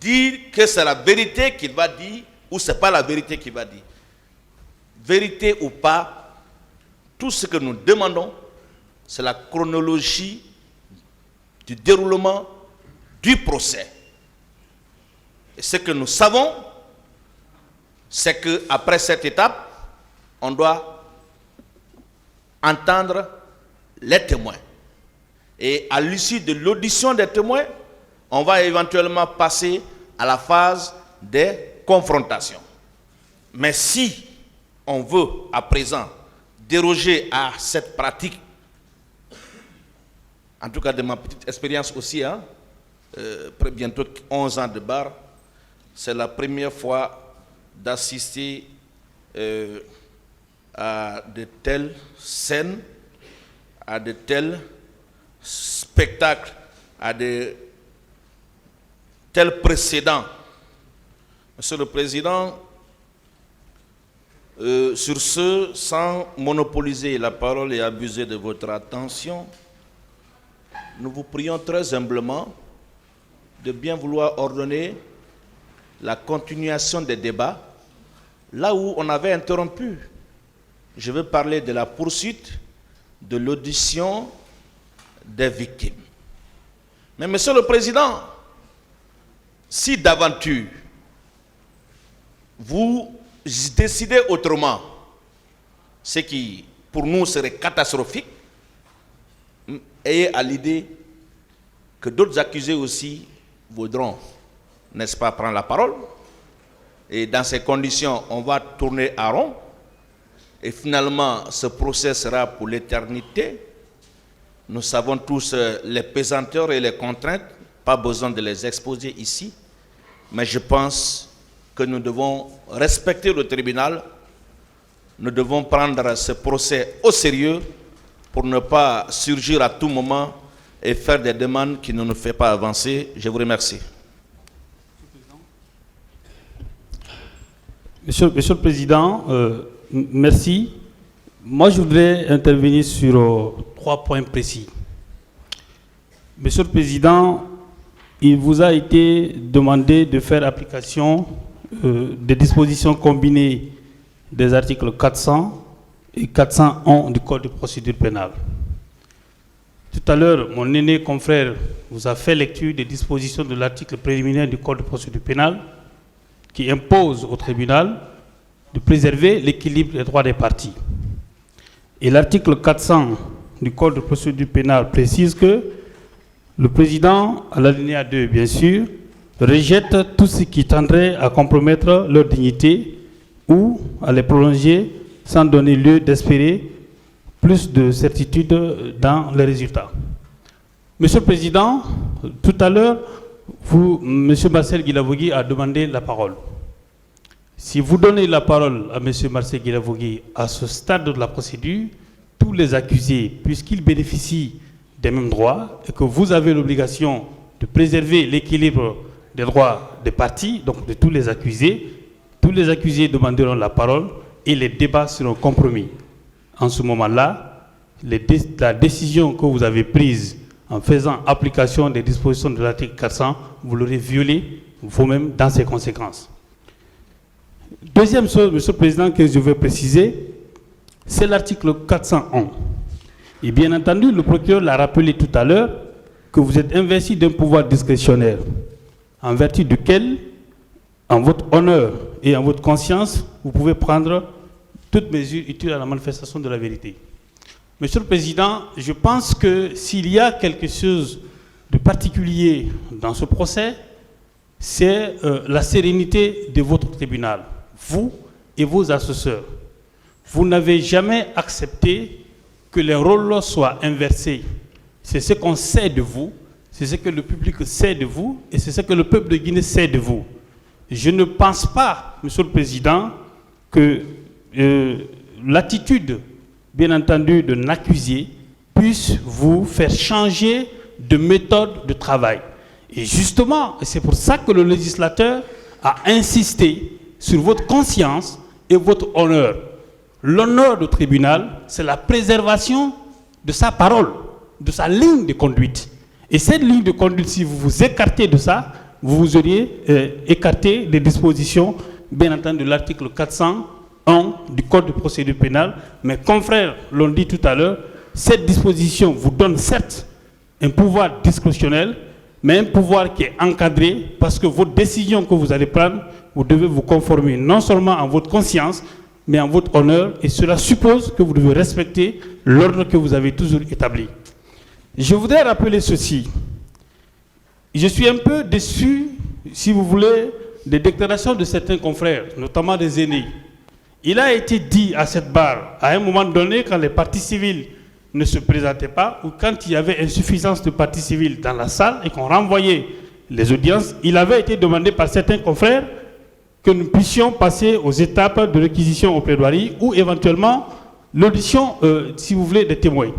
dire que c'est la vérité qu'il va dire ou ce n'est pas la vérité qu'il va dire. Vérité ou pas, tout ce que nous demandons, c'est la chronologie du déroulement du procès. Et ce que nous savons, c'est qu'après cette étape, on doit entendre les témoins. Et à l'issue de l'audition des témoins, on va éventuellement passer à la phase des confrontations. Mais si on veut à présent déroger à cette pratique, en tout cas de ma petite expérience aussi, hein, bientôt 11 ans de bar, c'est la première fois d'assister à de telles scènes, à de tels spectacles, à de tels précédents. Monsieur le Président, sur ce, sans monopoliser la parole et abuser de votre attention, nous vous prions très humblement de bien vouloir ordonner la continuation des débats là où on avait interrompu. Je veux parler de la poursuite de l'audition des victimes. Mais Monsieur le Président, si d'aventure vous décidez autrement, ce qui pour nous serait catastrophique, ayez à l'idée que d'autres accusés aussi voudront, n'est-ce pas, prendre la parole. Et dans ces conditions, on va tourner à rond. Et finalement, ce procès sera pour l'éternité. Nous savons tous les pesanteurs et les contraintes, pas besoin de les exposer ici. Mais je pense que nous devons respecter le tribunal. Nous devons prendre ce procès au sérieux pour ne pas surgir à tout moment et faire des demandes qui ne nous font pas avancer. Je vous remercie. Monsieur le Président, merci. Moi, je voudrais intervenir sur 3 points précis. Monsieur le Président, il vous a été demandé de faire application des dispositions combinées des articles 400 et 401 du Code de procédure pénale. Tout à l'heure, mon aîné confrère vous a fait lecture des dispositions de l'article préliminaire du Code de procédure pénale qui impose au tribunal de préserver l'équilibre des droits des parties. Et l'article 400 du Code de procédure pénale précise que le président, à l'alinéa 2 bien sûr, rejette tout ce qui tendrait à compromettre leur dignité ou à les prolonger sans donner lieu d'espérer plus de certitude dans les résultats. Monsieur le Président, tout à l'heure, M. Marcel Guilavogui a demandé la parole. Si vous donnez la parole à M. Marcel Guilavogui à ce stade de la procédure, tous les accusés, puisqu'ils bénéficient des mêmes droits et que vous avez l'obligation de préserver l'équilibre des droits des parties, donc de tous les accusés demanderont la parole et les débats seront compromis. En ce moment-là, la décision que vous avez prise en faisant application des dispositions de l'article 400, vous l'aurez violée vous-même dans ses conséquences. Deuxième chose, Monsieur le Président, que je veux préciser, c'est l'article 401. Et bien entendu, le procureur l'a rappelé tout à l'heure, que vous êtes investi d'un pouvoir discrétionnaire, en vertu duquel, en votre honneur et en votre conscience, vous pouvez prendre toute mesure utile à la manifestation de la vérité. Monsieur le Président, je pense que s'il y a quelque chose de particulier dans ce procès, c'est la sérénité de votre tribunal, vous et vos assesseurs. Vous n'avez jamais accepté que les rôles soient inversés. C'est ce qu'on sait de vous, c'est ce que le public sait de vous, et c'est ce que le peuple de Guinée sait de vous. Je ne pense pas, Monsieur le Président, que l'attitude, bien entendu, d'un accusé puisse vous faire changer de méthode de travail. Et justement, c'est pour ça que le législateur a insisté sur votre conscience et votre honneur. L'honneur du tribunal, c'est la préservation de sa parole, de sa ligne de conduite. Et cette ligne de conduite, si vous vous écartez de ça, vous vous auriez écarté des dispositions, bien entendu, de l'article 401 du Code de procédure pénale. Mes confrères l'ont dit tout à l'heure, cette disposition vous donne certes un pouvoir discrétionnel, mais un pouvoir qui est encadré parce que vos décisions que vous allez prendre, vous devez vous conformer non seulement en votre conscience, mais en votre honneur, et cela suppose que vous devez respecter l'ordre que vous avez toujours établi. Je voudrais rappeler ceci. Je suis un peu déçu, si vous voulez, des déclarations de certains confrères, notamment des aînés. Il a été dit à cette barre, à un moment donné, quand les parties civiles ne se présentaient pas, ou quand il y avait insuffisance de parties civiles dans la salle et qu'on renvoyait les audiences, il avait été demandé par certains confrères que nous puissions passer aux étapes de réquisition aux plaidoiries ou éventuellement l'audition, si vous voulez, des témoins.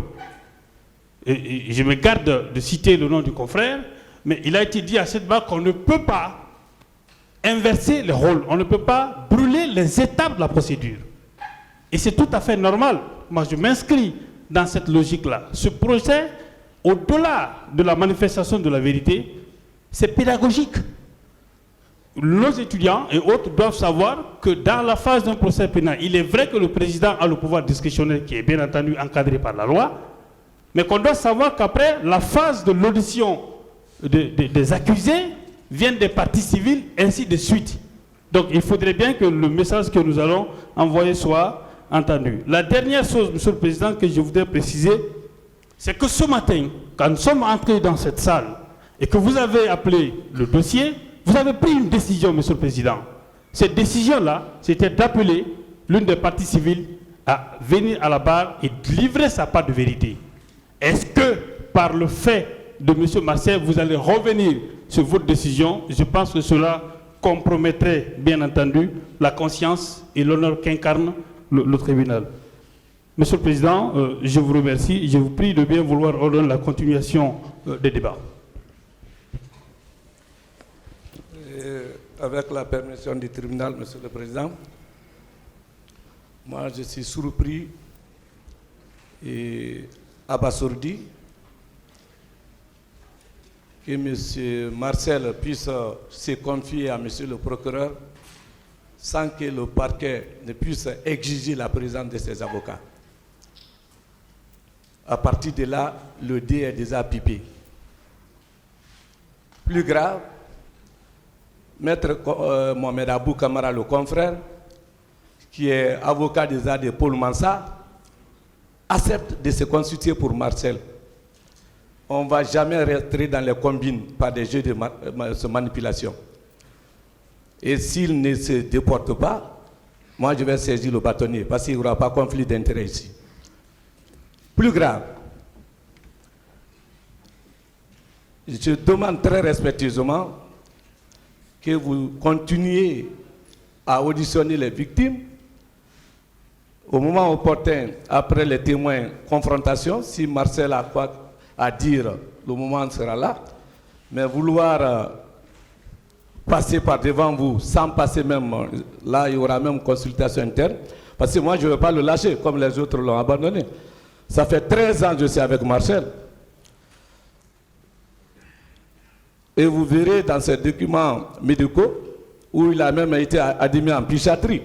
Et je me garde de citer le nom du confrère, mais il a été dit à cette barre qu'on ne peut pas inverser les rôles, on ne peut pas brûler les étapes de la procédure. Et c'est tout à fait normal. Moi, je m'inscris dans cette logique-là. Ce procès, au-delà de la manifestation de la vérité, c'est pédagogique. Nos étudiants et autres doivent savoir que dans la phase d'un procès pénal, il est vrai que le président a le pouvoir discrétionnaire qui est bien entendu encadré par la loi, mais qu'on doit savoir qu'après, la phase de l'audition des accusés vient des parties civiles, ainsi de suite. Donc il faudrait bien que le message que nous allons envoyer soit entendu. La dernière chose, Monsieur le Président, que je voudrais préciser, c'est que ce matin, quand nous sommes entrés dans cette salle et que vous avez appelé le dossier, vous avez pris une décision, Monsieur le Président. Cette décision-là, c'était d'appeler l'une des parties civiles à venir à la barre et livrer sa part de vérité. Est-ce que, par le fait de M. Marcel, vous allez revenir sur votre décision? Je pense que cela compromettrait, bien entendu, la conscience et l'honneur qu'incarne le tribunal. Monsieur le Président, je vous remercie. Je vous prie de bien vouloir ordonner la continuation des débats. Avec la permission du tribunal, Monsieur le Président, moi je suis surpris et abasourdi que M. Marcel puisse se confier à M. le procureur sans que le parquet ne puisse exiger la présence de ses avocats. À partir de là, le dé est déjà pipé. Plus grave, Maître Mohamed Abou Kamara, le confrère, qui est avocat des arts de Paul Mansa, accepte de se constituer pour Marcel. On ne va jamais rentrer dans les combines par des jeux de manipulation. Et s'il ne se déporte pas, moi je vais saisir le bâtonnier parce qu'il n'y aura pas de conflit d'intérêt ici. Plus grave, je demande très respectueusement que vous continuiez à auditionner les victimes. Au moment opportun, après les témoins, confrontation, si Marcel a quoi à dire, le moment sera là. Mais vouloir passer par devant vous, sans passer même, là il y aura même consultation interne, parce que moi je ne veux pas le lâcher, comme les autres l'ont abandonné. Ça fait 13 ans que je suis avec Marcel. Et vous verrez dans ces documents médicaux, où il a même été admis en psychiatrie.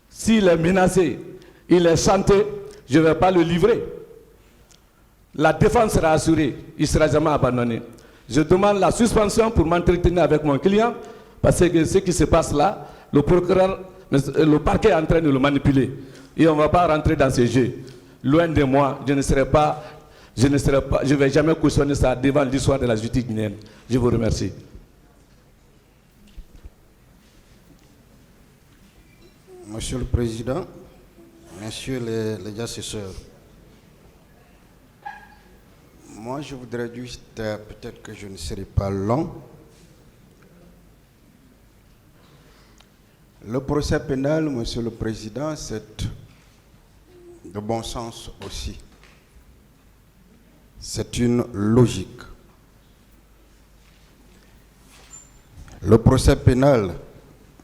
S'il est menacé, il est chanté, je ne vais pas le livrer. La défense sera assurée, il ne sera jamais abandonné. Je demande la suspension pour m'entretenir avec mon client, parce que ce qui se passe là, le procureur, le parquet est en train de le manipuler. Et on ne va pas rentrer dans ces jeux. Loin de moi, je ne vais jamais cautionner ça devant l'histoire de la justice guinéenne. Je vous remercie. Monsieur le Président, Messieurs les assesseurs, moi je voudrais juste, peut-être que je ne serai pas long. Le procès pénal, Monsieur le Président, c'est de bon sens aussi. C'est une logique. Le procès pénal,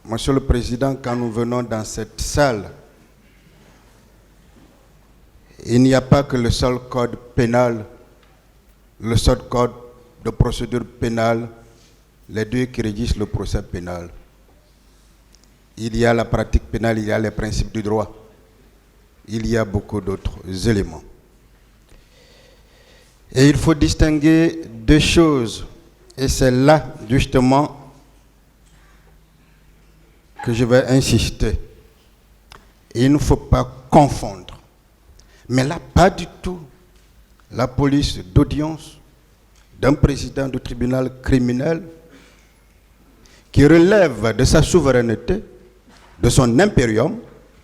Monsieur le Président, quand nous venons dans cette salle, il n'y a pas que le seul code pénal, le seul code de procédure pénale, les deux qui régissent le procès pénal. Il y a la pratique pénale, il y a les principes du droit. Il y a beaucoup d'autres éléments. Et il faut distinguer deux choses. Et c'est là, justement, que je vais insister. Il ne faut pas confondre. Mais là, pas du tout. La police d'audience d'un président du tribunal criminel qui relève de sa souveraineté, de son impérium,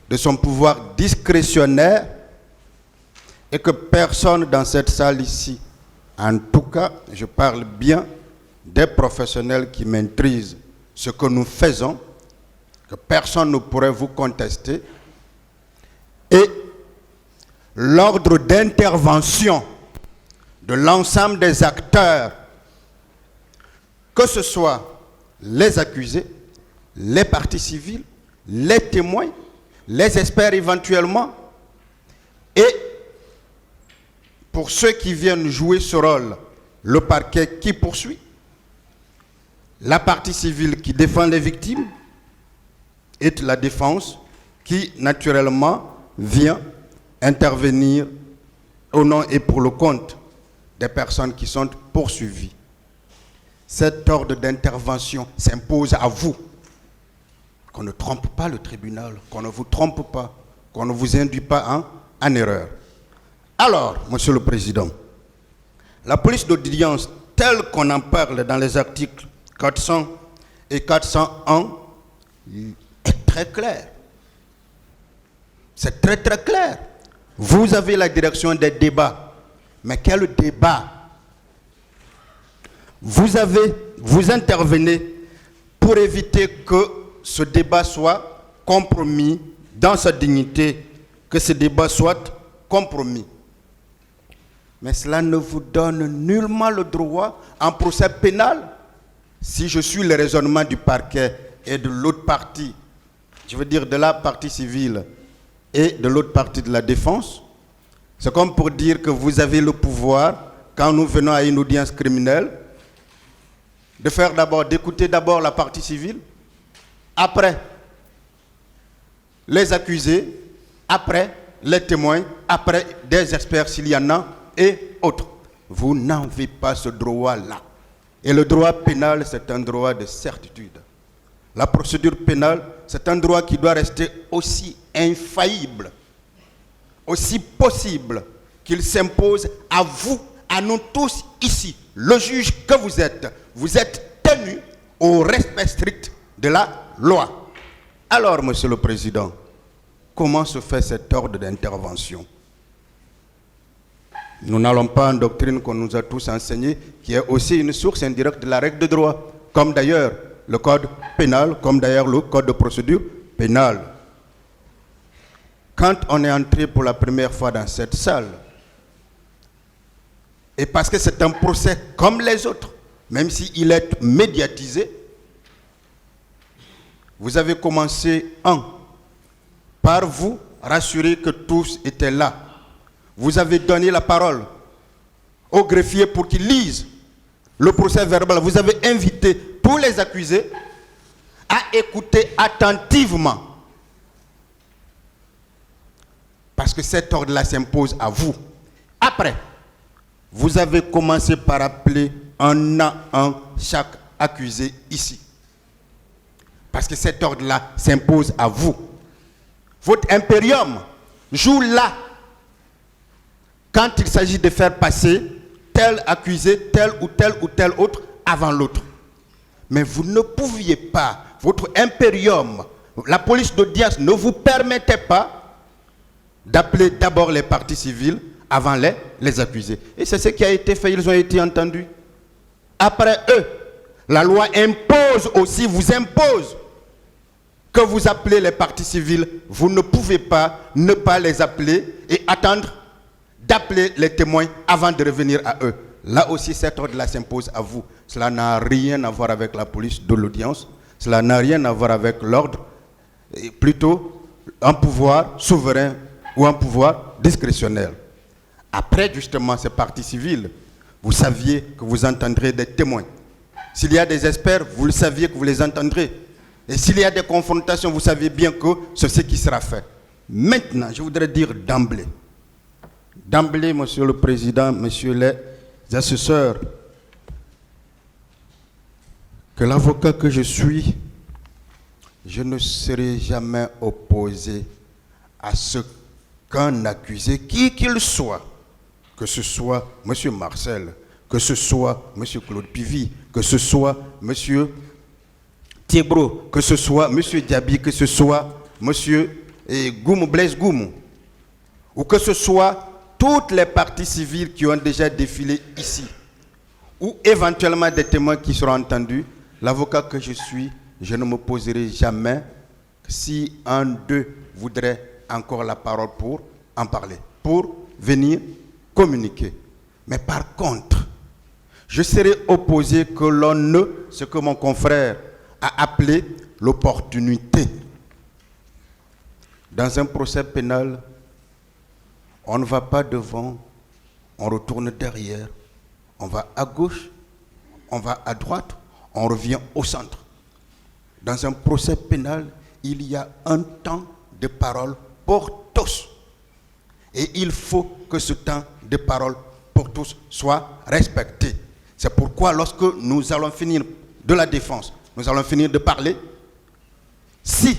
de son pouvoir discrétionnaire, et que personne dans cette salle ici, en tout cas, je parle bien des professionnels qui maîtrisent ce que nous faisons, que personne ne pourrait vous contester, et l'ordre d'intervention de l'ensemble des acteurs, que ce soit les accusés, les parties civiles, les témoins, les experts éventuellement, et pour ceux qui viennent jouer ce rôle, le parquet qui poursuit, la partie civile qui défend les victimes, et la défense qui naturellement vient intervenir au nom et pour le compte des personnes qui sont poursuivies. Cet ordre d'intervention s'impose à vous. Qu'on ne trompe pas le tribunal, qu'on ne vous trompe pas, qu'on ne vous induit pas en erreur. Alors, Monsieur le Président, la police d'audience, telle qu'on en parle dans les articles 400 et 401, est très claire. C'est très très clair. Vous avez la direction des débats. Mais quel débat? Vous intervenez pour éviter que ce débat soit compromis dans sa dignité, que ce débat soit compromis. Mais cela ne vous donne nullement le droit en procès pénal, si je suis le raisonnement du parquet et de l'autre partie, je veux dire de la partie civile et de l'autre partie de la défense, c'est comme pour dire que vous avez le pouvoir, quand nous venons à une audience criminelle, d'écouter d'abord la partie civile, après les accusés, après les témoins, après des experts s'il y en a, et autres. Vous n'avez pas ce droit-là. Et le droit pénal, c'est un droit de certitude. La procédure pénale, c'est un droit qui doit rester aussi infaillible, aussi possible qu'il s'impose à vous, à nous tous ici, le juge que vous êtes. Vous êtes tenu au respect strict de la loi. Alors, Monsieur le Président, comment se fait cet ordre d'intervention? Nous n'allons pas en doctrine qu'on nous a tous enseignée, qui est aussi une source indirecte de la règle de droit, comme d'ailleurs le code pénal, comme d'ailleurs le code de procédure pénale. Quand on est entré pour la première fois dans cette salle, et parce que c'est un procès comme les autres, même s'il est médiatisé, vous avez commencé, par vous rassurer que tous étaient là. Vous avez donné la parole au greffier pour qu'il lise le procès verbal. Vous avez invité tous les accusés à écouter attentivement. Parce que cet ordre-là s'impose à vous. Après, vous avez commencé par appeler un à un chaque accusé ici. Parce que cet ordre-là s'impose à vous. Votre impérium joue là. Quand il s'agit de faire passer tel accusé, tel ou tel autre avant l'autre. Mais vous ne pouviez pas, votre impérium, la police d'audience ne vous permettait pas d'appeler d'abord les parties civiles avant les accusés. Et c'est ce qui a été fait, ils ont été entendus. Après eux, la loi impose aussi, vous impose que vous appelez les parties civiles. Vous ne pouvez pas ne pas les appeler et attendre d'appeler les témoins avant de revenir à eux. Là aussi, cet ordre-là s'impose à vous. Cela n'a rien à voir avec la police de l'audience. Cela n'a rien à voir avec l'ordre. Plutôt un pouvoir souverain ou un pouvoir discrétionnaire. Après, justement, ces parties civiles, vous saviez que vous entendrez des témoins. S'il y a des experts, vous le saviez que vous les entendrez. Et s'il y a des confrontations, vous savez bien que c'est ce qui sera fait. Maintenant, je voudrais dire d'emblée, Monsieur le Président, Messieurs les assesseurs, que l'avocat que je suis, je ne serai jamais opposé à ce qu'un accusé, qui qu'il soit, que ce soit M. Marcel, que ce soit M. Claude Pivy, que ce soit M. Thiebro, que ce soit M. Diaby, que ce soit M. Blaise Goumou, ou que ce soit toutes les parties civiles qui ont déjà défilé ici, ou éventuellement des témoins qui seront entendus, l'avocat que je suis, je ne m'opposerai jamais si un d'eux voudrait encore la parole pour en parler, pour venir communiquer. Mais par contre, je serai opposé que l'on ne, ce que mon confrère a appelé l'opportunité. Dans un procès pénal, on ne va pas devant, on retourne derrière, on va à gauche, on va à droite, on revient au centre. Dans un procès pénal, il y a un temps de parole pour tous. Et il faut que ce temps de parole pour tous soit respecté. C'est pourquoi lorsque nous allons finir de la défense, nous allons finir de parler, si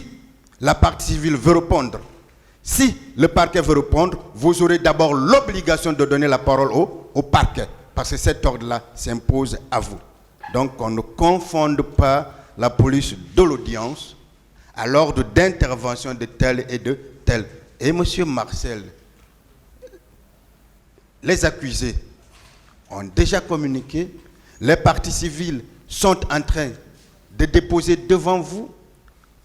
la partie civile veut répondre, si le parquet veut répondre, vous aurez d'abord l'obligation de donner la parole au parquet, parce que cet ordre-là s'impose à vous. Donc on ne confonde pas la police de l'audience à l'ordre d'intervention de tel et de tel. Et M. Marcel, les accusés ont déjà communiqué, les parties civiles sont en train de déposer devant vous,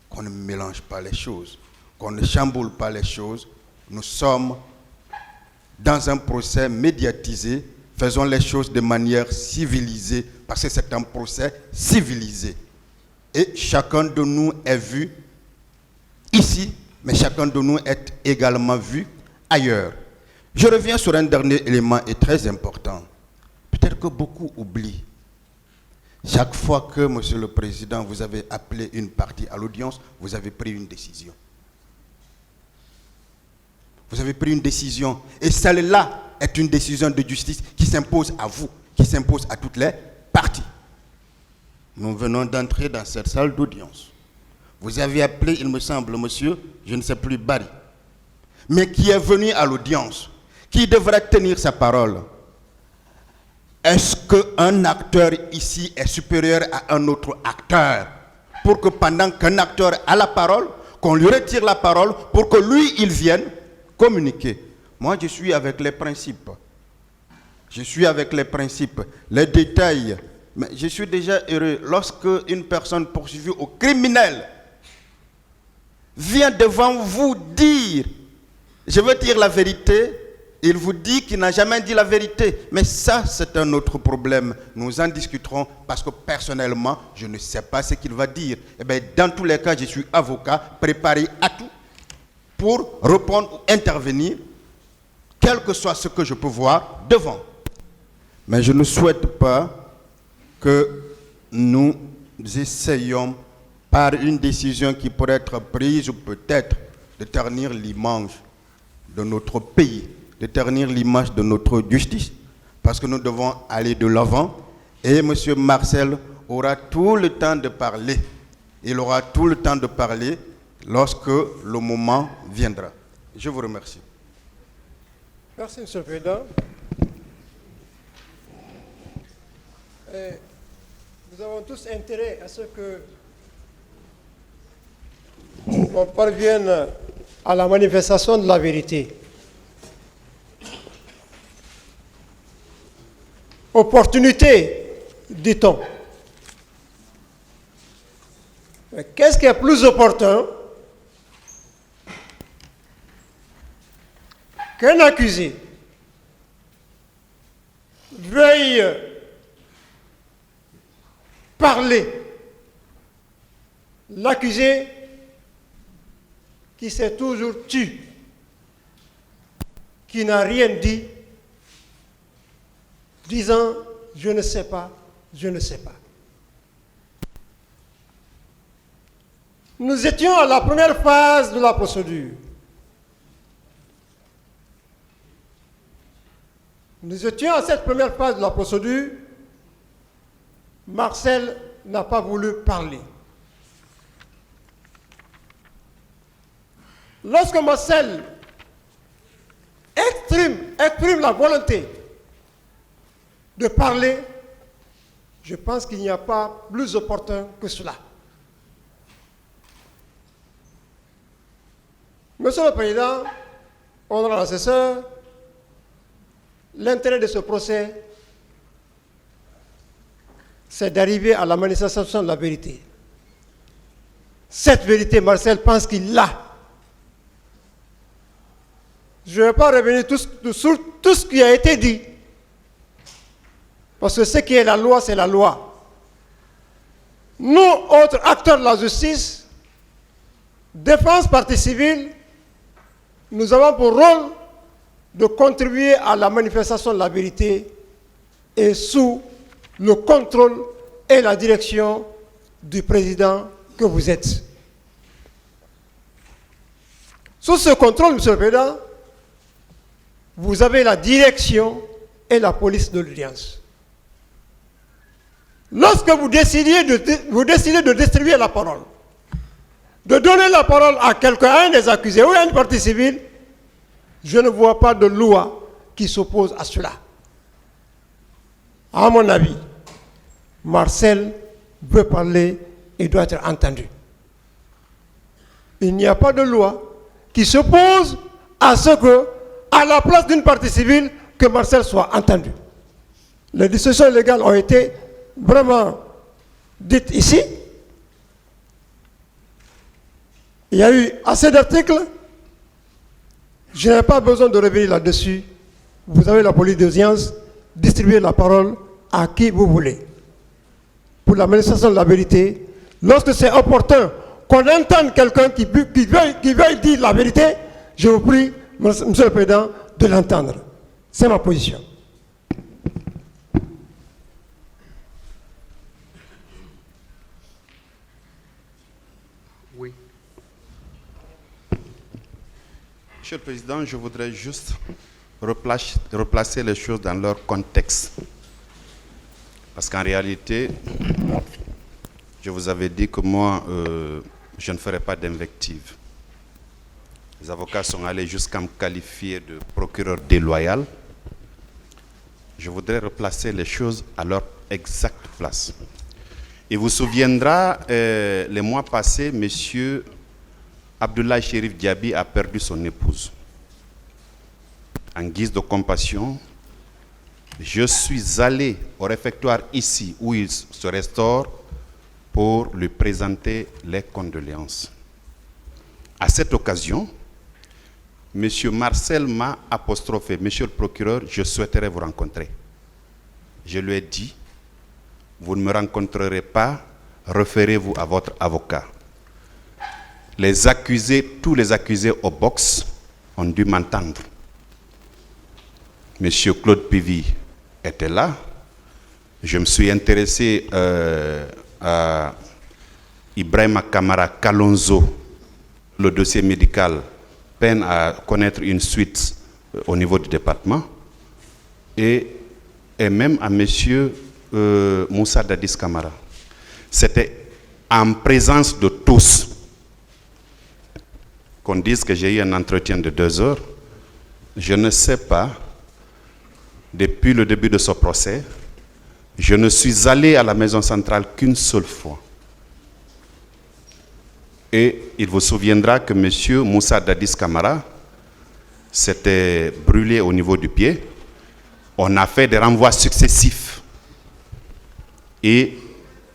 qu'on ne mélange pas les choses, qu'on ne chamboule pas les choses. Nous sommes dans un procès médiatisé, faisons les choses de manière civilisée, parce que c'est un procès civilisé. Et chacun de nous est vu ici, mais chacun de nous est également vu ailleurs. Je reviens sur un dernier élément et très important. Peut-être que beaucoup oublient. Chaque fois que, Monsieur le Président, vous avez appelé une partie à l'audience, vous avez pris une décision. Vous avez pris une décision. Et celle-là est une décision de justice qui s'impose à vous, qui s'impose à toutes les parties. Nous venons d'entrer dans cette salle d'audience. Vous avez appelé, il me semble, monsieur, je ne sais plus, Barry, mais qui est venu à l'audience, qui devrait tenir sa parole. Est-ce qu'un acteur ici est supérieur à un autre acteur pour que pendant qu'un acteur a la parole, qu'on lui retire la parole pour que lui, il vienne communiquer? Moi, je suis avec les principes. Je suis avec les principes. Les détails. Mais je suis déjà heureux lorsque une personne poursuivie au criminel vient devant vous dire, je veux dire la vérité, il vous dit qu'il n'a jamais dit la vérité. Mais ça, c'est un autre problème. Nous en discuterons parce que personnellement, je ne sais pas ce qu'il va dire. Eh bien, dans tous les cas, je suis avocat, préparé à tout pour répondre ou intervenir, quel que soit ce que je peux voir devant. Mais je ne souhaite pas que nous essayions, par une décision qui pourrait être prise, ou peut-être de ternir l'image de notre pays, de ternir l'image de notre justice, parce que nous devons aller de l'avant. Et M. Marcel aura tout le temps de parler. Il aura tout le temps de parler lorsque le moment viendra. Je vous remercie. Merci, M. le Président. Nous avons tous intérêt à ce que on parvienne à la manifestation de la vérité. Opportunité, dit-on. Mais qu'est-ce qui est plus opportun qu'un accusé veuille parler, l'accusé qui s'est toujours tu, qui n'a rien dit, disant « je ne sais pas, je ne sais pas ». Nous étions à la première phase de la procédure. Nous étions à cette première phase de la procédure. Marcel n'a pas voulu parler. Lorsque Marcel exprime la volonté de parler, je pense qu'il n'y a pas plus opportun que cela. Monsieur le Président, honorable assesseur, l'intérêt de ce procès, c'est d'arriver à la manifestation de la vérité. Cette vérité, Marcel pense qu'il l'a. Je ne vais pas revenir sur tout ce qui a été dit. Parce que ce qui est la loi, c'est la loi. Nous, autres acteurs de la justice, défense, partie civile, nous avons pour rôle de contribuer à la manifestation de la vérité et sous le contrôle et la direction du président que vous êtes. Sous ce contrôle, Monsieur le Président, vous avez la direction et la police de l'audience. Lorsque vous décidez de distribuer la parole, de donner la parole à quelqu'un, à un des accusés ou à une partie civile, je ne vois pas de loi qui s'oppose à cela. À mon avis, Marcel veut parler et doit être entendu. Il n'y a pas de loi qui s'oppose à ce que, à la place d'une partie civile, que Marcel soit entendu. Les discussions légales ont été vraiment dites ici. Il y a eu assez d'articles. Je n'ai pas besoin de revenir là-dessus. Vous avez la police d'audience, distribuez la parole à qui vous voulez. Pour la manifestation de la vérité, lorsque c'est opportun qu'on entende quelqu'un qui veuille dire la vérité, je vous prie, Monsieur le Président, de l'entendre. C'est ma position. Oui. Monsieur le Président, je voudrais juste replacer les choses dans leur contexte. Parce qu'en réalité, je vous avais dit que moi, je ne ferai pas d'invective. Les avocats sont allés jusqu'à me qualifier de procureur déloyal. Je voudrais replacer les choses à leur exacte place. Il vous souviendra, les mois passés, M. Abdoulaye Chérif Diaby a perdu son épouse. En guise de compassion, je suis allé au réfectoire ici, où il se restaure, pour lui présenter les condoléances. À cette occasion, M. Marcel m'a apostrophé. Monsieur le procureur, je souhaiterais vous rencontrer. Je lui ai dit, vous ne me rencontrerez pas, référez-vous à votre avocat. Les accusés, tous les accusés au box ont dû m'entendre. Monsieur Claude Pivy était là. Je me suis intéressé à Ibrahima Kamara Kalonzo. Le dossier médical peine à connaître une suite au niveau du département. Et même à monsieur Moussa Dadis Kamara. C'était en présence de tous qu'on dise que j'ai eu un entretien de 2 heures. Je ne sais pas, depuis le début de ce procès, je ne suis allé à la maison centrale qu'une seule fois. Et il vous souviendra que M. Moussa Dadis Kamara s'était brûlé au niveau du pied. On a fait des renvois successifs. Et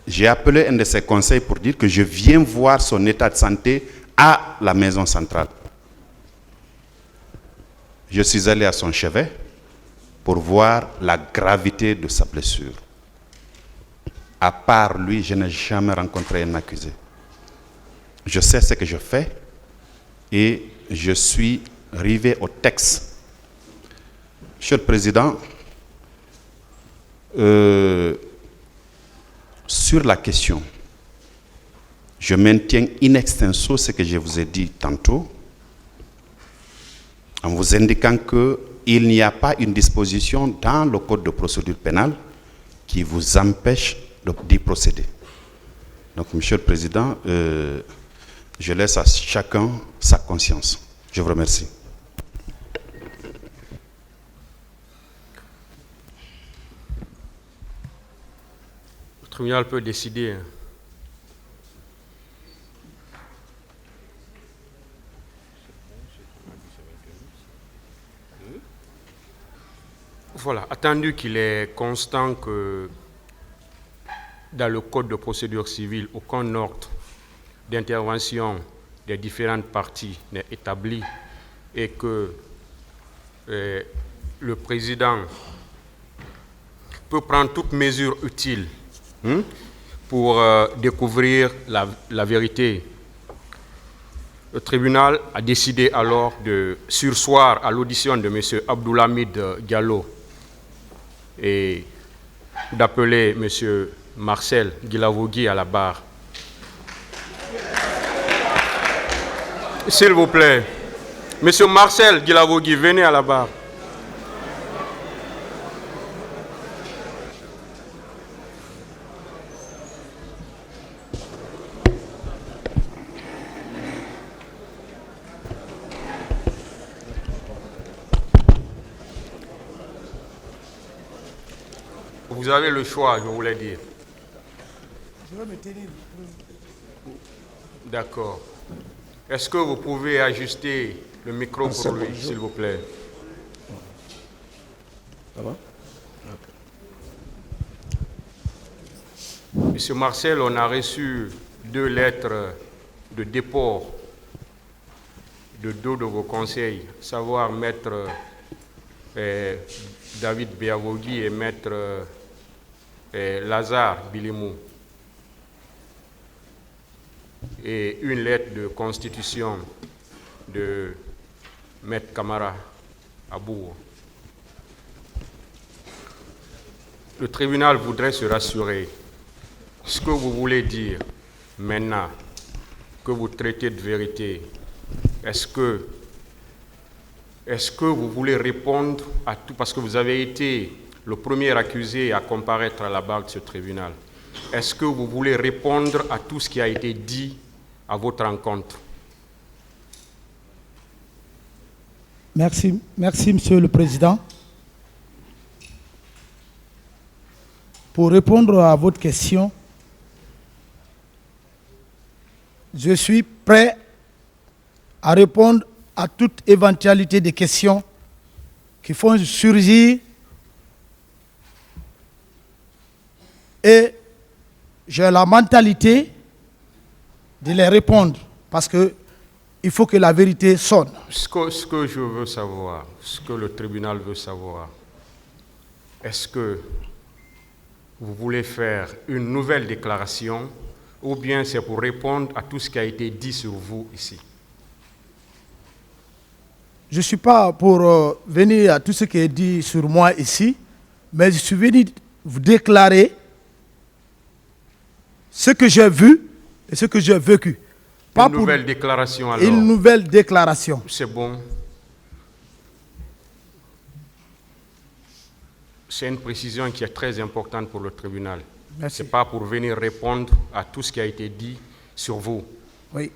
j'ai appelé un de ses conseils pour dire que je viens voir son état de santé à la maison centrale. Je suis allé à son chevet pour voir la gravité de sa blessure. À part lui, je n'ai jamais rencontré un accusé. Je sais ce que je fais et je suis rivé au texte. Monsieur le Président, sur la question, je maintiens in extenso ce que je vous ai dit tantôt, en vous indiquant qu'il n'y a pas une disposition dans le Code de procédure pénale qui vous empêche d'y procéder. Donc, Monsieur le Président, je laisse à chacun sa conscience. Je vous remercie. Le tribunal peut décider. Voilà, attendu qu'il est constant que dans le Code de procédure civile, aucun ordre d'intervention des différentes parties n'est établi et que le président peut prendre toute mesure utile pour découvrir la vérité. Le tribunal a décidé alors de surseoir à l'audition de M. Abdoulhamid Diallo et d'appeler M. Marcel Guilavogui à la barre. S'il vous plaît, M. Marcel Guilavogui, venez à la barre. Vous avez le choix, je voulais dire. Je vais me tenir. D'accord. Est-ce que vous pouvez ajuster le micro pour lui, s'il vous plaît? Ça va? Monsieur Marcel, on a reçu 2 lettres de déport de 2 de vos conseils, savoir maître David Biavogui et maître Lazare Bilimou, et une lettre de constitution de maître Kamara Abou. Le tribunal voudrait se rassurer. Ce que vous voulez dire maintenant, que vous traitez de vérité, est-ce que est-ce que vous voulez répondre à tout, parce que vous avez été le premier accusé à comparaître à la barre de ce tribunal. Est-ce que vous voulez répondre à tout ce qui a été dit à votre rencontre? Merci, Monsieur le Président. Pour répondre à votre question, je suis prêt à répondre à toute éventualité des questions qui font surgir et j'ai la mentalité de les répondre parce qu'il faut que la vérité sonne. Ce que je veux savoir, ce que le tribunal veut savoir, est-ce que vous voulez faire une nouvelle déclaration ou bien c'est pour répondre à tout ce qui a été dit sur vous ici? Je ne suis pas pour venir à tout ce qui est dit sur moi ici, mais je suis venu vous déclarer ce que j'ai vu et ce que j'ai vécu. Pas une nouvelle déclaration alors? Une nouvelle déclaration. C'est bon. C'est une précision qui est très importante pour le tribunal. Ce n'est pas pour venir répondre à tout ce qui a été dit sur vous. Oui.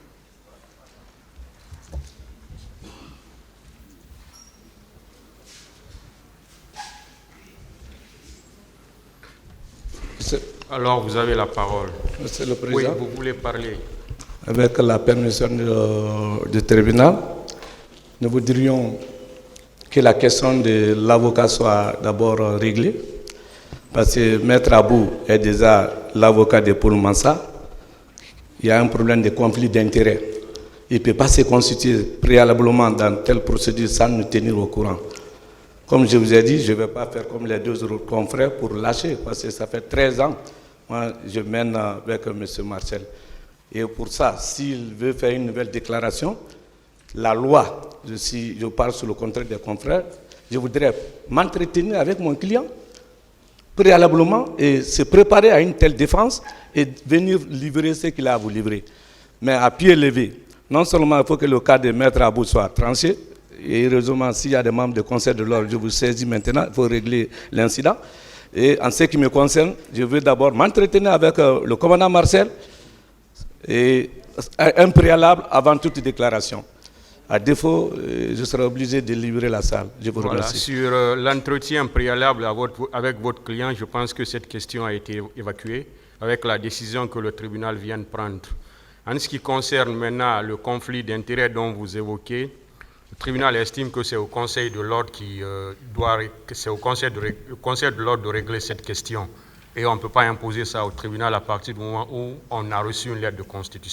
Alors, vous avez la parole. Monsieur le Président. Oui, vous voulez parler. Avec la permission du tribunal, nous voudrions que la question de l'avocat soit d'abord réglée, parce que Maître Abou est déjà l'avocat de Paul Mansa. Il y a un problème de conflit d'intérêts. Il ne peut pas se constituer préalablement dans telle procédure sans nous tenir au courant. Comme je vous ai dit, je ne vais pas faire comme les deux autres confrères pour lâcher, parce que ça fait 13 ans, moi je mène avec M. Marcel. Et pour ça, s'il veut faire une nouvelle déclaration, la loi, je parle sur le contraire des confrères, je voudrais m'entretenir avec mon client préalablement et se préparer à une telle défense et venir livrer ce qu'il a à vous livrer. Mais à pied levé, non seulement il faut que le cas de Maître Abou soit tranché, et heureusement s'il y a des membres du Conseil de l'ordre, je vous saisis maintenant, il faut régler l'incident. Et en ce qui me concerne, je veux d'abord m'entretenir avec le commandant Marcel, et un préalable avant toute déclaration. À défaut, je serai obligé de livrer la salle. Je vous remercie. Sur l'entretien préalable avec votre client, je pense que cette question a été évacuée avec la décision que le tribunal vient de prendre. En ce qui concerne maintenant le conflit d'intérêts dont vous évoquez, le tribunal estime que c'est au Conseil de l'ordre de l'ordre de régler cette question. Et on ne peut pas imposer ça au tribunal à partir du moment où on a reçu une lettre de constitution.